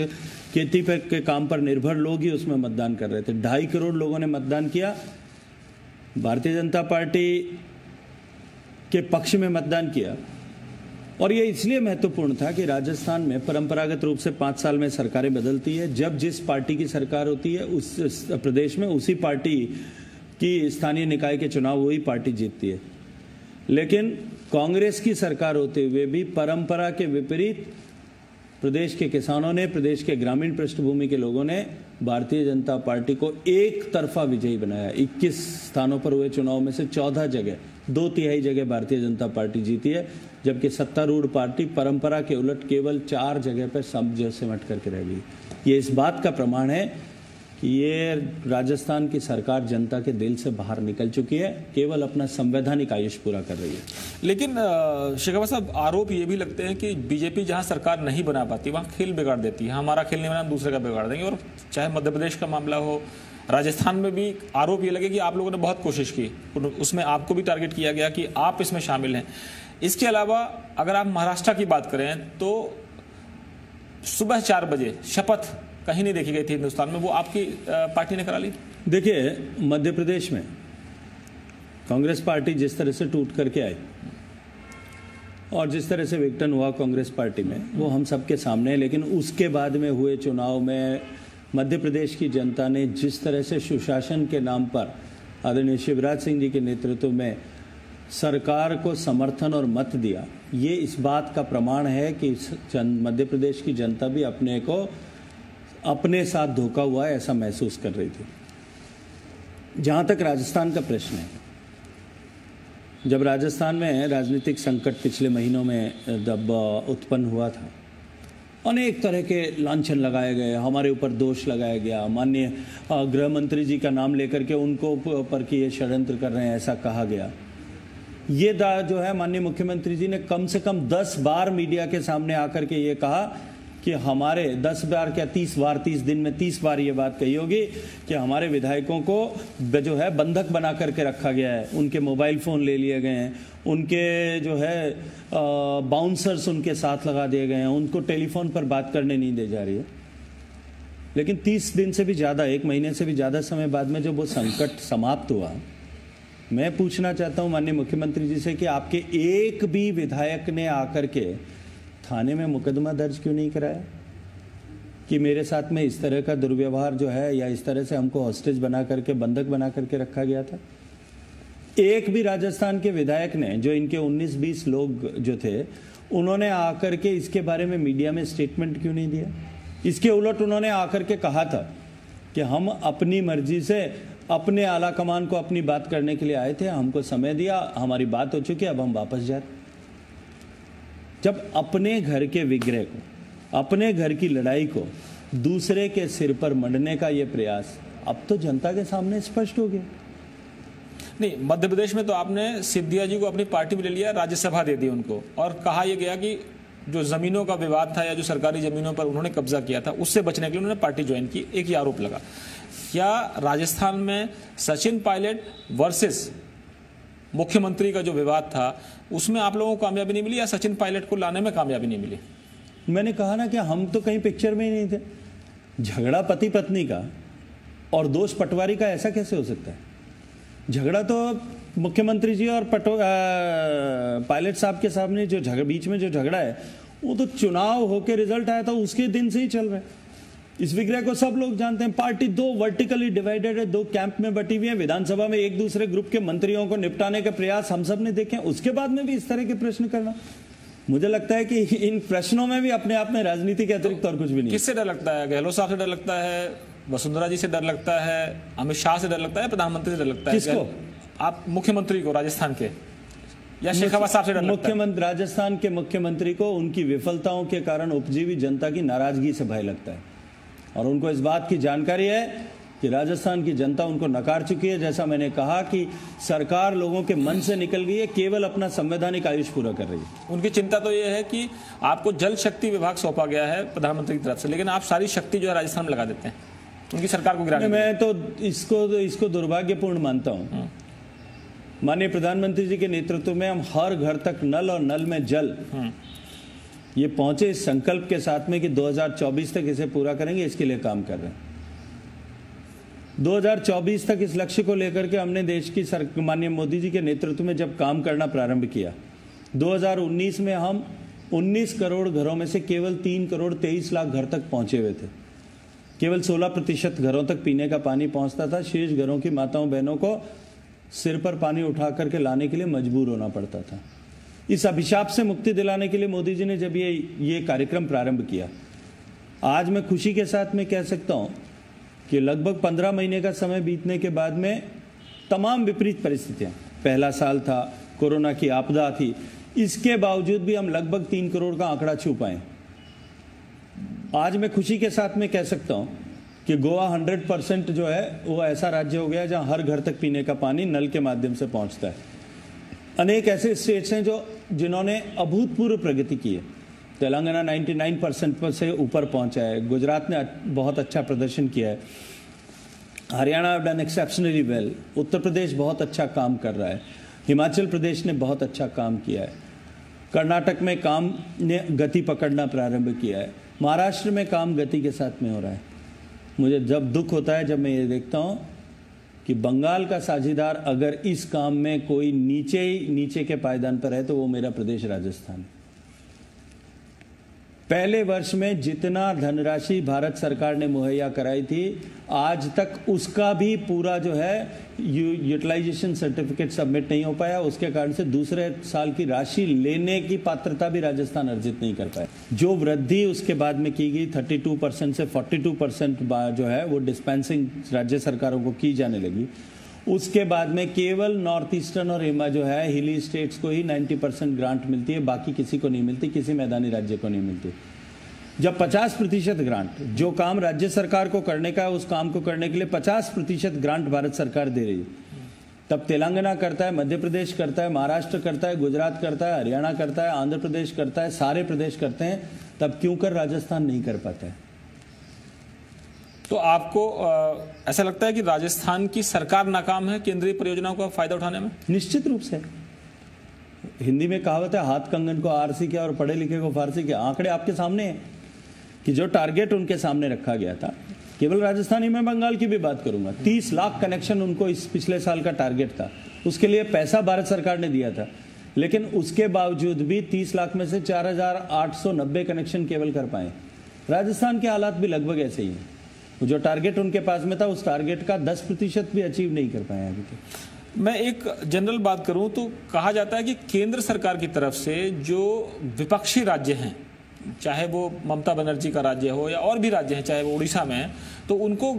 खेती पर के काम पर निर्भर लोग ही उसमें मतदान कर रहे थे। 2.5 करोड़ लोगों ने मतदान किया, भारतीय जनता पार्टी के पक्ष में मतदान किया। और ये इसलिए महत्वपूर्ण था कि राजस्थान में परंपरागत रूप से 5 साल में सरकारें बदलती है। जब जिस पार्टी की सरकार होती है उस प्रदेश में उसी पार्टी की स्थानीय निकाय के चुनाव वही पार्टी जीतती है। लेकिन कांग्रेस की सरकार होते हुए भी परंपरा के विपरीत प्रदेश के किसानों ने, प्रदेश के ग्रामीण पृष्ठभूमि के लोगों ने भारतीय जनता पार्टी को एक तरफा विजयी बनाया। 21 स्थानों पर हुए चुनाव में से 14 जगह, 2/3 जगह भारतीय जनता पार्टी जीती है, जबकि सत्तारूढ़ पार्टी परंपरा के उलट केवल 4 जगह पर सिमट करके रह गई। ये इस बात का प्रमाण है कि ये राजस्थान की सरकार जनता के दिल से बाहर निकल चुकी है, केवल अपना संवैधानिक आयुष्य पूरा कर रही है। लेकिन शेखावत साहब, आरोप ये भी लगते हैं कि बीजेपी जहां सरकार नहीं बना पाती वहां खेल बिगाड़ देती है। हमारा खेल नहीं बना, दूसरे का बिगाड़ देंगे। और चाहे मध्य प्रदेश का मामला हो, राजस्थान में भी आरोप ये लगे कि आप लोगों ने बहुत कोशिश की, उसमें आपको भी टारगेट किया गया कि आप इसमें शामिल हैं। इसके अलावा अगर आप महाराष्ट्र की बात करें तो सुबह 4 बजे शपथ कहीं नहीं देखी गई थी हिंदुस्तान में, वो आपकी पार्टी ने करा ली। देखिए, मध्य प्रदेश में कांग्रेस पार्टी जिस तरह से टूट करके आई और जिस तरह से विघटन हुआ कांग्रेस पार्टी में, वो हम सबके सामने है। लेकिन उसके बाद में हुए चुनाव में मध्य प्रदेश की जनता ने जिस तरह से सुशासन के नाम पर आदरणीय शिवराज सिंह जी के नेतृत्व में सरकार को समर्थन और मत दिया, ये इस बात का प्रमाण है कि मध्य प्रदेश की जनता भी अपने को अपने साथ धोखा हुआ है ऐसा महसूस कर रही थी। जहां तक राजस्थान का प्रश्न है, जब राजस्थान में राजनीतिक संकट पिछले महीनों में जब उत्पन्न हुआ था, अनेक तरह के लांछन लगाए गए, हमारे ऊपर दोष लगाया गया, माननीय गृह मंत्री जी का नाम लेकर के उनको ऊपर कि ये षड्यंत्र कर रहे हैं ऐसा कहा गया। ये जो है माननीय मुख्यमंत्री जी ने कम से कम 10 बार मीडिया के सामने आकर के ये कहा कि हमारे 10 बार क्या 30 बार, 30 दिन में 30 बार ये बात कही होगी कि हमारे विधायकों को जो है बंधक बना करके रखा गया है, उनके मोबाइल फ़ोन ले लिए गए हैं, उनके जो है बाउंसर्स उनके साथ लगा दिए गए हैं, उनको टेलीफोन पर बात करने नहीं दे जा रही है। लेकिन 30 दिन से भी ज़्यादा, 1 महीने से भी ज़्यादा समय बाद में जब वो संकट समाप्त हुआ, मैं पूछना चाहता हूँ माननीय मुख्यमंत्री जी से कि आपके एक भी विधायक ने आकर के थाने में मुकदमा दर्ज क्यों नहीं कराया कि मेरे साथ में इस तरह का दुर्व्यवहार जो है या इस तरह से हमको हॉस्टेज बना करके, बंधक बना करके रखा गया था। एक भी राजस्थान के विधायक ने, जो इनके 19-20 लोग जो थे, उन्होंने आकर के इसके बारे में मीडिया में स्टेटमेंट क्यों नहीं दिया? इसके उलट उन्होंने आकर के कहा था कि हम अपनी मर्जी से अपने आला कमान को अपनी बात करने के लिए आए थे, हमको समय दिया, हमारी बात हो चुकी है, अब हम वापस जा रहे। जब अपने घर के विग्रह को, अपने घर की लड़ाई को दूसरे के सिर पर मढ़ने का ये प्रयास अब तो जनता के सामने स्पष्ट हो गया। नहीं, मध्य प्रदेश में तो आपने सिद्धिया जी को अपनी पार्टी में ले लिया, राज्यसभा दे दी उनको, और कहा यह गया कि जो जमीनों का विवाद था या जो सरकारी जमीनों पर उन्होंने कब्जा किया था, उससे बचने के लिए उन्होंने पार्टी ज्वाइन की। एक ही आरोप लगा, क्या राजस्थान में सचिन पायलट वर्सेस मुख्यमंत्री का जो विवाद था उसमें आप लोगों को कामयाबी नहीं मिली, या सचिन पायलट को लाने में कामयाबी नहीं मिली? मैंने कहा ना कि हम तो कहीं पिक्चर में ही नहीं थे। झगड़ा पति पत्नी का और दोष पटवारी का ऐसा कैसे हो सकता है? झगड़ा तो मुख्यमंत्री जी और पायलट साहब के सामने जो बीच में जो झगड़ा है, वो तो चुनाव होके रिजल्ट आया था उसके दिन से ही चल रहा है। इस विग्रह को सब लोग जानते हैं। पार्टी 2 वर्टिकली डिवाइडेड है, 2 कैंप में बटी हुई है। विधानसभा में एक दूसरे ग्रुप के मंत्रियों को निपटाने का प्रयास हम सब ने देखे। उसके बाद में भी इस तरह के प्रश्न करना, मुझे लगता है कि इन प्रश्नों में भी अपने आप में राजनीति के अतिरिक्त और कुछ भी नहीं। किससे डर लगता है? गहलोत साहब से डर लगता है, वसुंधरा जी से डर लगता है, अमित शाह से डर लगता है, प्रधानमंत्री से डर लगता है? किसको? आप मुख्यमंत्री को, राजस्थान के, या शेखावत साहब से डर लगता है? राजस्थान के मुख्यमंत्री को उनकी विफलताओं के कारण उपजीवी जनता की नाराजगी से भय लगता है, और उनको इस बात की जानकारी है कि राजस्थान की जनता उनको नकार चुकी है। जैसा मैंने कहा कि सरकार लोगों के मन से निकल गई है, केवल अपना संवैधानिक आयुष्य पूरा कर रही है। उनकी चिंता तो ये है कि आपको जल शक्ति विभाग सौंपा गया है प्रधानमंत्री की तरफ से, लेकिन आप सारी शक्ति जो है राजस्थान में लगा देते हैं, उनकी सरकार को गिराने। मैं तो इसको दुर्भाग्यपूर्ण मानता हूँ। माननीय प्रधानमंत्री जी के नेतृत्व में हम हर घर तक नल और नल में जल ये पहुंचे इस संकल्प के साथ में कि 2024 तक इसे पूरा करेंगे, इसके लिए काम कर रहे हैं। 2024 तक इस लक्ष्य को लेकर के हमने देश की माननीय मोदी जी के नेतृत्व में जब काम करना प्रारंभ किया, 2019 में हम 19 करोड़ घरों में से केवल 3 करोड़ 23 लाख घर तक पहुंचे हुए थे। केवल 16% घरों तक पीने का पानी पहुंचता था। शेष घरों की माताओं बहनों को सिर पर पानी उठा करके लाने के लिए मजबूर होना पड़ता था। इस अभिशाप से मुक्ति दिलाने के लिए मोदी जी ने जब ये कार्यक्रम प्रारंभ किया, आज मैं खुशी के साथ में कह सकता हूं कि लगभग 15 महीने का समय बीतने के बाद में तमाम विपरीत परिस्थितियां, पहला साल था, कोरोना की आपदा थी, इसके बावजूद भी हम लगभग 3 करोड़ का आंकड़ा छू पाए। आज मैं खुशी के साथ में कह सकता हूं कि गोवा 100% जो है वो ऐसा राज्य हो गया जहां हर घर तक पीने का पानी नल के माध्यम से पहुंचता है। अनेक ऐसे स्टेट्स हैं जिन्होंने अभूतपूर्व प्रगति की है। तेलंगाना 99% से ऊपर पहुंचा है, गुजरात ने बहुत अच्छा प्रदर्शन किया है, Haryana have done exceptionally well, Uttar Pradesh बहुत अच्छा काम कर रहा है, हिमाचल प्रदेश ने बहुत अच्छा काम किया है, कर्नाटक में काम ने गति पकड़ना प्रारंभ किया है, महाराष्ट्र में काम गति के साथ में हो रहा है। मुझे जब दुख होता है जब मैं ये देखता हूँ कि बंगाल का साझीदार अगर इस काम में कोई नीचे के पायदान पर है तो वो मेरा प्रदेश राजस्थान है। पहले वर्ष में जितना धनराशि भारत सरकार ने मुहैया कराई थी, आज तक उसका भी पूरा जो है यूटिलाइजेशन सर्टिफिकेट सबमिट नहीं हो पाया। उसके कारण से दूसरे साल की राशि लेने की पात्रता भी राजस्थान अर्जित नहीं कर पाया। जो वृद्धि उसके बाद में की गई 32% से 42% जो है वो डिस्पेंसिंग राज्य सरकारों को की जाने लगी। उसके बाद में केवल नॉर्थ ईस्टर्न और जो है हिली स्टेट्स को ही 90% ग्रांट मिलती है, बाकी किसी को नहीं मिलती, किसी मैदानी राज्य को नहीं मिलती। जब 50% ग्रांट, जो काम राज्य सरकार को करने का है उस काम को करने के लिए 50% ग्रांट भारत सरकार दे रही है, तब तेलंगाना करता है, मध्य प्रदेश करता है, महाराष्ट्र करता है, गुजरात करता है, हरियाणा करता है, आंध्र प्रदेश करता है, सारे प्रदेश करते हैं, तब क्यों कर राजस्थान नहीं कर पाता है? तो आपको ऐसा लगता है कि राजस्थान की सरकार नाकाम है केंद्रीय परियोजनाओं का फायदा उठाने में? निश्चित रूप से। हिंदी में कहावत है, हाथ कंगन को आरसी किया और पढ़े लिखे को फारसी किया। आंकड़े आपके सामने हैं कि जो टारगेट उनके सामने रखा गया था, केवल राजस्थान ही, मैं बंगाल की भी बात करूंगा, 30 लाख कनेक्शन उनको इस पिछले साल का टारगेट था। उसके लिए पैसा भारत सरकार ने दिया था, लेकिन उसके बावजूद भी 30 लाख में से 4,890 कनेक्शन केवल कर पाए। राजस्थान के हालात भी लगभग ऐसे ही हैं। जो टारगेट उनके पास में था उस टारगेट का 10% भी अचीव नहीं कर पाए अभी तक। मैं एक जनरल बात करूं तो कहा जाता है कि केंद्र सरकार की तरफ से जो विपक्षी राज्य हैं, चाहे वो ममता बनर्जी का राज्य हो या और भी राज्य हैं, चाहे वो उड़ीसा में है, तो उनको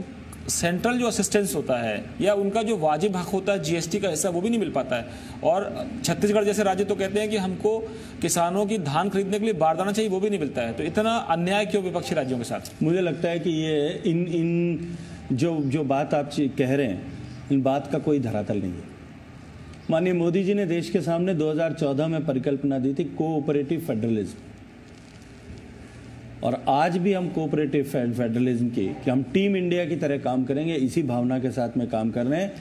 सेंट्रल जो असिस्टेंस होता है या उनका जो वाजिब हक होता है जीएसटी का हिस्सा, वो भी नहीं मिल पाता है। और छत्तीसगढ़ जैसे राज्य तो कहते हैं कि हमको किसानों की धान खरीदने के लिए बारदाना चाहिए, वो भी नहीं मिलता है। तो इतना अन्याय क्यों विपक्षी राज्यों के साथ? मुझे लगता है कि ये इन जो बात आप कह रहे हैं, इन बात का कोई धरातल नहीं है। माननीय मोदी जी ने देश के सामने 2014 में परिकल्पना दी थी कोऑपरेटिव फेडरलिज्म, और आज भी हम कोऑपरेटिव फेडरलिज्म की, कि हम टीम इंडिया की तरह काम करेंगे, इसी भावना के साथ में काम कर रहे हैं।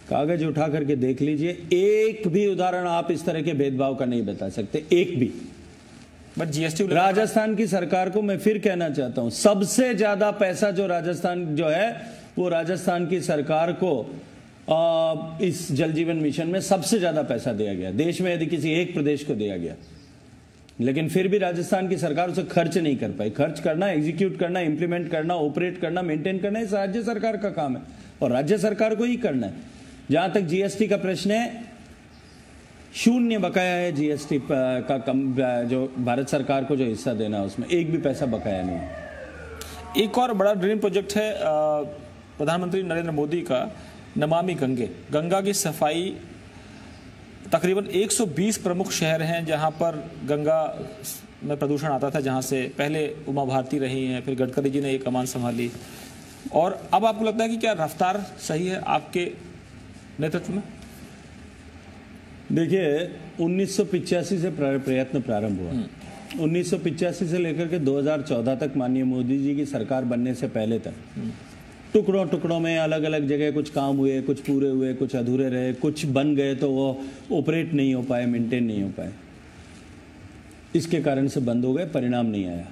कागज उठा करके देख लीजिए, एक भी उदाहरण आप इस तरह के भेदभाव का नहीं बता सकते, एक भी। बट जीएसटी राजस्थान की सरकार को मैं फिर कहना चाहता हूं, सबसे ज्यादा पैसा जो राजस्थान जो है वो राजस्थान की सरकार को इस जल जीवन मिशन में सबसे ज्यादा पैसा दिया गया देश में, यदि किसी एक प्रदेश को दिया गया, लेकिन फिर भी राजस्थान की सरकार उसे खर्च नहीं कर पाई। खर्च करना, एग्जीक्यूट करना, इंप्लीमेंट करना, ऑपरेट करना, मेंटेन करना, इस राज्य सरकार का काम है और राज्य सरकार को ही करना है। जहां तक जीएसटी का प्रश्न है, 0 बकाया है जीएसटी का, कम जो भारत सरकार को जो हिस्सा देना है उसमें एक भी पैसा बकाया नहीं है। एक और बड़ा ड्रीम प्रोजेक्ट है प्रधानमंत्री नरेंद्र मोदी का, नमामि गंगे। गंगा की सफाई, तकरीबन 120 प्रमुख शहर हैं जहां पर गंगा में प्रदूषण आता था, जहां से पहले उमा भारती रही हैं, फिर गडकरी जी ने ये कमान संभाली, और अब आपको लगता है कि क्या रफ्तार सही है आपके नेतृत्व में? देखिए, 1985 से प्रयत्न प्रारंभ हुआ। 1985 से लेकर के 2014 तक, माननीय मोदी जी की सरकार बनने से पहले तक, टुकड़ों टुकड़ों में अलग अलग जगह कुछ काम हुए, कुछ पूरे हुए, कुछ अधूरे रहे, कुछ बन गए तो वो ऑपरेट नहीं हो पाए, मेंटेन नहीं हो पाए, इसके कारण से बंद हो गए, परिणाम नहीं आया।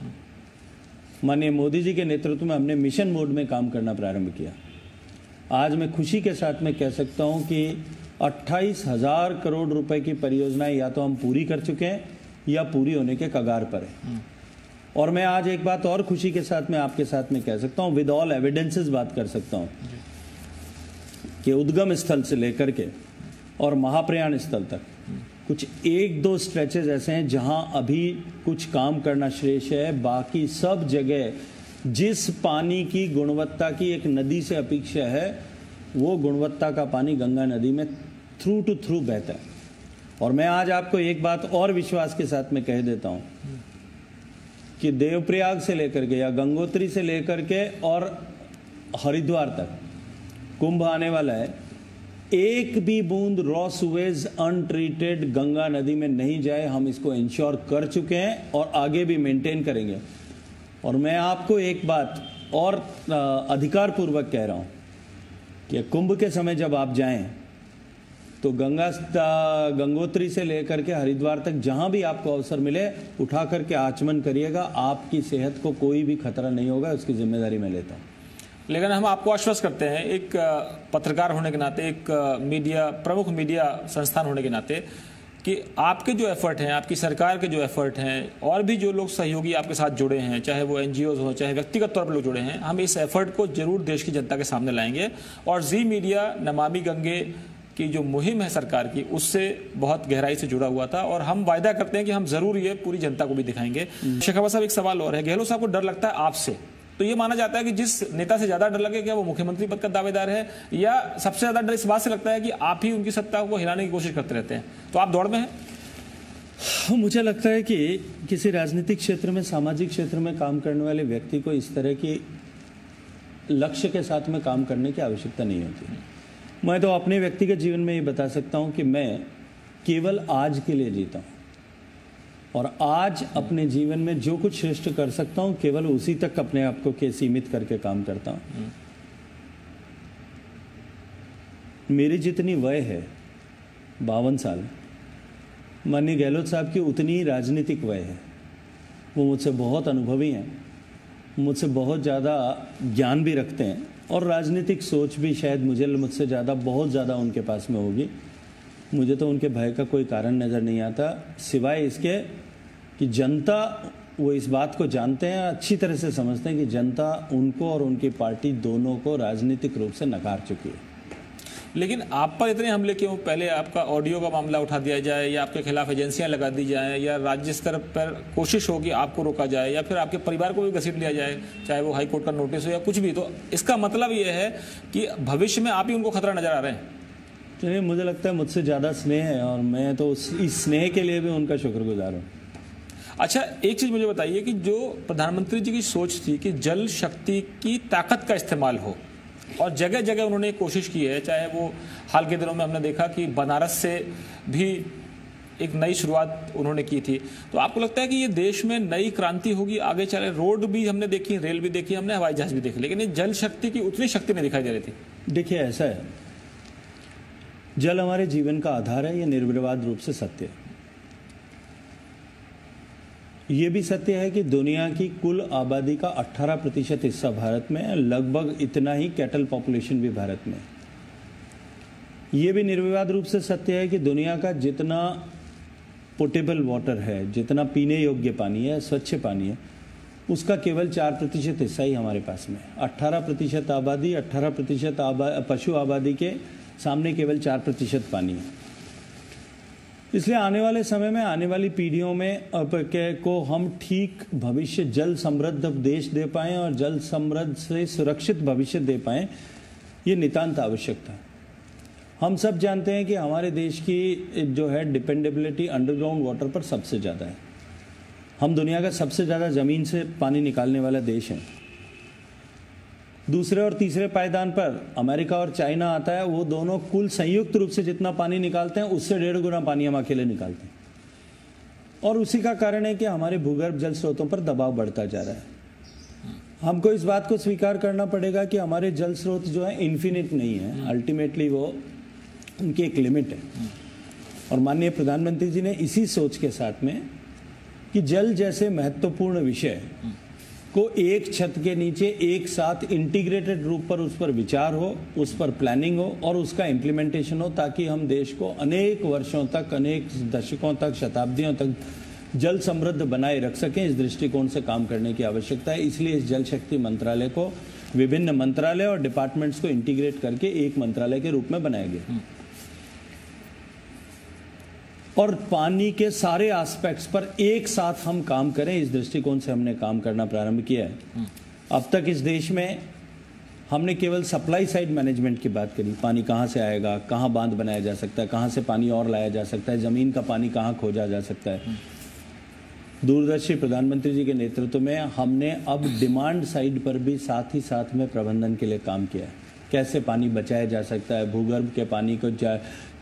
माननीय मोदी जी के नेतृत्व में हमने मिशन मोड में काम करना प्रारंभ किया। आज मैं खुशी के साथ में कह सकता हूं कि 28,000 करोड़ रुपए की परियोजनाएं या तो हम पूरी कर चुके हैं या पूरी होने के कगार पर है। और मैं आज एक बात और खुशी के साथ में आपके साथ में कह सकता हूं, विद ऑल एविडेंसेस बात कर सकता हूं कि उद्गम स्थल से लेकर के और महाप्रयाण स्थल तक कुछ 1-2 स्ट्रेचेस ऐसे हैं जहां अभी कुछ काम करना शेष है। बाकी सब जगह जिस पानी की गुणवत्ता की एक नदी से अपेक्षा है, वो गुणवत्ता का पानी गंगा नदी में थ्रू टू थ्रू बहता है। और मैं आज आपको एक बात और विश्वास के साथ में कह देता हूं कि देवप्रयाग से लेकर के या गंगोत्री से लेकर के और हरिद्वार तक कुंभ आने वाला है, एक भी बूंद रॉ सुवेज अनट्रीटेड गंगा नदी में नहीं जाए। हम इसको इंश्योर कर चुके हैं और आगे भी मेंटेन करेंगे। और मैं आपको एक बात और अधिकार पूर्वक कह रहा हूं कि कुंभ के समय जब आप जाएं तो गंगोत्री से लेकर के हरिद्वार तक जहां भी आपको अवसर मिले उठा करके आचमन करिएगा। आपकी सेहत को कोई भी खतरा नहीं होगा, उसकी जिम्मेदारी मैं लेता हूं। लेकिन हम आपको आश्वस्त करते हैं, एक पत्रकार होने के नाते, एक प्रमुख मीडिया संस्थान होने के नाते, कि आपके जो एफर्ट हैं, आपकी सरकार के जो एफर्ट हैं, और भी जो लोग सहयोगी आपके साथ जुड़े हैं, चाहे वो एनजीओ हो, चाहे व्यक्तिगत तौर पर लोग जुड़े हैं, हम इस एफर्ट को जरूर देश की जनता के सामने लाएंगे। और जी मीडिया नमामि गंगे की जो मुहिम है सरकार की, उससे बहुत गहराई से जुड़ा हुआ था और हम वायदा करते हैं कि हम जरूर ये पूरी जनता को भी दिखाएंगे। शेखावत साहब, एक सवाल और है। गहलोत साहब को डर लगता है आपसे, तो ये माना जाता है कि जिस नेता से ज्यादा डर लगे, क्या वो मुख्यमंत्री पद का दावेदार है, या सबसे ज्यादा डर इस बात से लगता है कि आप ही उनकी सत्ता को हिलाने की कोशिश करते रहते हैं? तो आप दौड़ में हैं। मुझे लगता है कि किसी राजनीतिक क्षेत्र में, सामाजिक क्षेत्र में काम करने वाले व्यक्ति को इस तरह की लक्ष्य के साथ में काम करने की आवश्यकता नहीं होती। मैं तो अपने व्यक्तिगत जीवन में ये बता सकता हूं कि मैं केवल आज के लिए जीता हूं और आज अपने जीवन में जो कुछ श्रेष्ठ कर सकता हूं केवल उसी तक अपने आप को सीमित करके काम करता हूं। मेरी जितनी वय है 52 साल, माननीय गहलोत साहब की उतनी ही राजनीतिक वय है। वो मुझसे बहुत अनुभवी हैं, मुझसे बहुत ज़्यादा ज्ञान भी रखते हैं और राजनीतिक सोच भी शायद मुझसे ज़्यादा, बहुत ज़्यादा उनके पास में होगी। मुझे तो उनके भय का कोई कारण नज़र नहीं आता, सिवाय इसके कि जनता, वो इस बात को जानते हैं, अच्छी तरह से समझते हैं कि जनता उनको और उनकी पार्टी दोनों को राजनीतिक रूप से नकार चुकी है। लेकिन आप पर इतने हमले क्यों? पहले आपका ऑडियो का मामला उठा दिया जाए, या आपके खिलाफ एजेंसियां लगा दी जाए, या राज्य स्तर पर कोशिश हो कि आपको रोका जाए, या फिर आपके परिवार को भी घसीट लिया जाए, चाहे वो हाईकोर्ट का नोटिस हो या कुछ भी, तो इसका मतलब ये है कि भविष्य में आप ही उनको खतरा नजर आ रहे हैं। चलिए, मुझे लगता है मुझसे ज़्यादा स्नेह है और मैं तो इस स्नेह के लिए भी उनका शुक्रगुजार हूँ। अच्छा, एक चीज़ मुझे बताइए कि जो प्रधानमंत्री जी की सोच थी कि जल शक्ति की ताकत का इस्तेमाल हो, और जगह जगह उन्होंने कोशिश की है, चाहे वो हाल के दिनों में हमने देखा कि बनारस से भी एक नई शुरुआत उन्होंने की थी, तो आपको लगता है कि ये देश में नई क्रांति होगी आगे चले? रोड भी हमने देखी, रेल भी देखी हमने, हवाई जहाज भी देखी, लेकिन ये जल शक्ति की उतनी शक्ति नहीं दिखाई दे रही थी। देखिए, ऐसा है, जल हमारे जीवन का आधार है, ये निर्विवाद रूप से सत्य है। ये भी सत्य है कि दुनिया की कुल आबादी का 18% हिस्सा भारत में है, लगभग इतना ही कैटल पॉपुलेशन भी भारत में है। ये भी निर्विवाद रूप से सत्य है कि दुनिया का जितना पोर्टेबल वाटर है, जितना पीने योग्य पानी है, स्वच्छ पानी है, उसका केवल 4% हिस्सा ही हमारे पास में है। 18% आबादी, 18% पशु आबादी के सामने केवल 4% पानी है। इसलिए आने वाले समय में, आने वाली पीढ़ियों में को हम ठीक भविष्य, जल समृद्ध देश दे पाएं और जल समृद्ध से सुरक्षित भविष्य दे पाएं, ये नितांत आवश्यकता है। हम सब जानते हैं कि हमारे देश की जो है डिपेंडेबिलिटी अंडरग्राउंड वाटर पर सबसे ज़्यादा है। हम दुनिया का सबसे ज़्यादा ज़मीन से पानी निकालने वाला देश है। दूसरे और तीसरे पायदान पर अमेरिका और चाइना आता है, वो दोनों कुल संयुक्त रूप से जितना पानी निकालते हैं उससे 1.5 गुना पानी हम अकेले निकालते हैं। और उसी का कारण है कि हमारे भूगर्भ जल स्रोतों पर दबाव बढ़ता जा रहा है। हमको इस बात को स्वीकार करना पड़ेगा कि हमारे जल स्रोत जो है इन्फिनिट नहीं है, अल्टीमेटली वो उनकी एक लिमिट है। और माननीय प्रधानमंत्री जी ने इसी सोच के साथ में कि जल जैसे महत्वपूर्ण विषय को एक छत के नीचे एक साथ इंटीग्रेटेड रूप पर उस पर विचार हो, उस पर प्लानिंग हो और उसका इम्प्लीमेंटेशन हो, ताकि हम देश को अनेक वर्षों तक, अनेक दशकों तक, शताब्दियों तक जल समृद्ध बनाए रख सकें। इस दृष्टिकोण से काम करने की आवश्यकता है। इसलिए इस जल शक्ति मंत्रालय को विभिन्न मंत्रालय और डिपार्टमेंट्स को इंटीग्रेट करके एक मंत्रालय के रूप में बनाया गया। और पानी के सारे एस्पेक्ट्स पर एक साथ हम काम करें, इस दृष्टिकोण से हमने काम करना प्रारंभ किया है। अब तक इस देश में हमने केवल सप्लाई साइड मैनेजमेंट की बात करी, पानी कहाँ से आएगा, कहाँ बांध बनाया जा सकता है, कहाँ से पानी और लाया जा सकता है, ज़मीन का पानी कहाँ खोजा जा सकता है। दूरदर्शी प्रधानमंत्री जी के नेतृत्व में हमने अब डिमांड साइड पर भी साथ ही साथ में प्रबंधन के लिए काम किया है। कैसे पानी बचाया जा सकता है, भूगर्भ के पानी को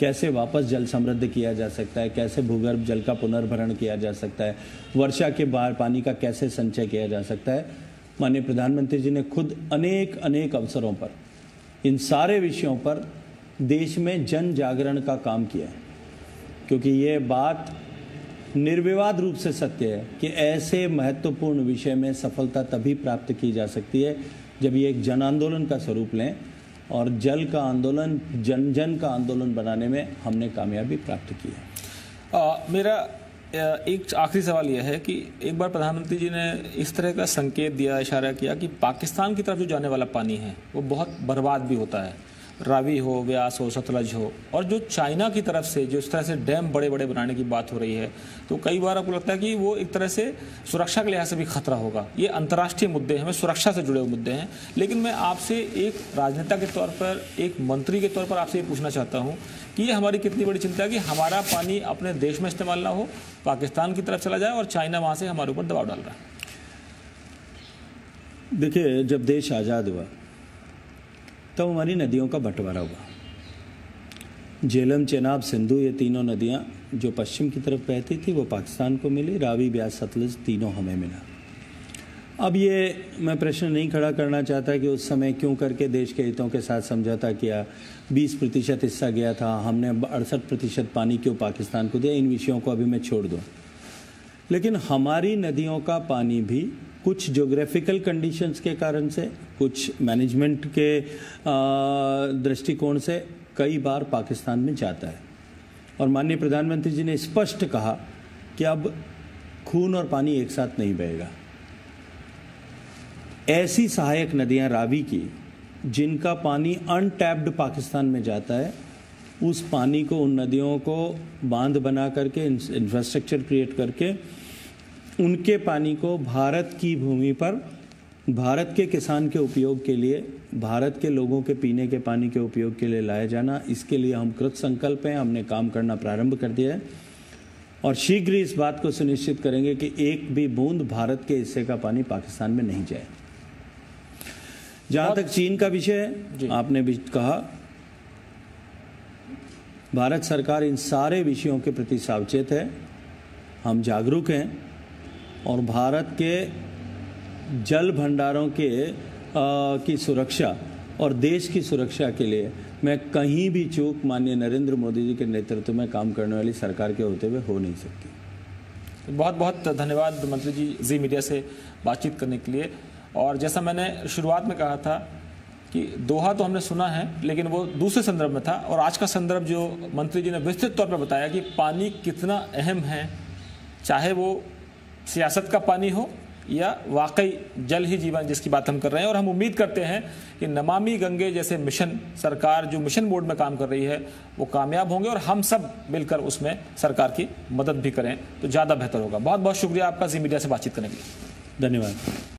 कैसे वापस जल समृद्ध किया जा सकता है, कैसे भूगर्भ जल का पुनर्भरण किया जा सकता है, वर्षा के बाद पानी का कैसे संचय किया जा सकता है। माननीय प्रधानमंत्री जी ने खुद अनेक अवसरों पर इन सारे विषयों पर देश में जन जागरण का काम किया है, क्योंकि ये बात निर्विवाद रूप से सत्य है कि ऐसे महत्वपूर्ण विषय में सफलता तभी प्राप्त की जा सकती है जब ये एक जन आंदोलन का स्वरूप लें, और जल का आंदोलन जन जन का आंदोलन बनाने में हमने कामयाबी प्राप्त की है। मेरा एक आखिरी सवाल यह है कि एक बार प्रधानमंत्री जी ने इस तरह का संकेत दिया, इशारा किया कि पाकिस्तान की तरफ जो जाने वाला पानी है वो बहुत बर्बाद भी होता है, रावी हो, व्यास हो, सतलज हो, और जो चाइना की तरफ से जो इस तरह से डैम बड़े बड़े बनाने की बात हो रही है, तो कई बार आपको लगता है कि वो एक तरह से सुरक्षा के लिहाज से भी खतरा होगा। ये अंतर्राष्ट्रीय मुद्दे हैं, हमें सुरक्षा से जुड़े हुए मुद्दे हैं, लेकिन मैं आपसे एक राजनेता के तौर पर, एक मंत्री के तौर पर आपसे ये पूछना चाहता हूँ कि ये हमारी कितनी बड़ी चिंता है कि हमारा पानी अपने देश में इस्तेमाल ना हो, पाकिस्तान की तरफ चला जाए और चाइना वहाँ से हमारे ऊपर दबाव डाल रहा है। देखिए, जब देश आज़ाद हुआ तब हमारी नदियों का बंटवारा हुआ। झेलम, चेनाब, सिंधु, ये तीनों नदियाँ जो पश्चिम की तरफ बहती थी वो पाकिस्तान को मिली, रावी, ब्यास, सतलज तीनों हमें मिला। अब ये मैं प्रश्न नहीं खड़ा करना चाहता कि उस समय क्यों करके देश के हितों के साथ समझौता किया, 20% हिस्सा गया था, हमने 68% पानी क्यों पाकिस्तान को दिया, इन विषयों को अभी मैं छोड़ दूँ। लेकिन हमारी नदियों का पानी भी कुछ ज्योग्राफिकल कंडीशंस के कारण से, कुछ मैनेजमेंट के दृष्टिकोण से कई बार पाकिस्तान में जाता है, और माननीय प्रधानमंत्री जी ने स्पष्ट कहा कि अब खून और पानी एक साथ नहीं बहेगा। ऐसी सहायक नदियां रावी की जिनका पानी अनटैप्ड पाकिस्तान में जाता है, उस पानी को, उन नदियों को बांध बना करके, इंफ्रास्ट्रक्चर क्रिएट करके, उनके पानी को भारत की भूमि पर भारत के किसान के उपयोग के लिए, भारत के लोगों के पीने के पानी के उपयोग के लिए लाया जाना, इसके लिए हम कृत संकल्प हैं। हमने काम करना प्रारंभ कर दिया है और शीघ्र इस बात को सुनिश्चित करेंगे कि एक भी बूंद भारत के हिस्से का पानी पाकिस्तान में नहीं जाए। जहां तक चीन का विषय है, आपने भी कहा, भारत सरकार इन सारे विषयों के प्रति सावचेत है, हम जागरूक हैं, और भारत के जल भंडारों की सुरक्षा और देश की सुरक्षा के लिए मैं कहीं भी चूक माननीय नरेंद्र मोदी जी के नेतृत्व में काम करने वाली सरकार के होते हुए हो नहीं सकती। बहुत बहुत धन्यवाद मंत्री जी, जी मीडिया से बातचीत करने के लिए। और जैसा मैंने शुरुआत में कहा था कि दोहा तो हमने सुना है, लेकिन वो दूसरे संदर्भ में था, और आज का संदर्भ जो मंत्री जी ने विस्तृत तौर पर बताया कि पानी कितना अहम है, चाहे वो सियासत का पानी हो या वाकई जल ही जीवन जिसकी बात हम कर रहे हैं। और हम उम्मीद करते हैं कि नमामि गंगे जैसे मिशन, सरकार जो मिशन मोड में काम कर रही है, वो कामयाब होंगे और हम सब मिलकर उसमें सरकार की मदद भी करें तो ज़्यादा बेहतर होगा। बहुत बहुत शुक्रिया आपका जी मीडिया से बातचीत करने के लिए। धन्यवाद।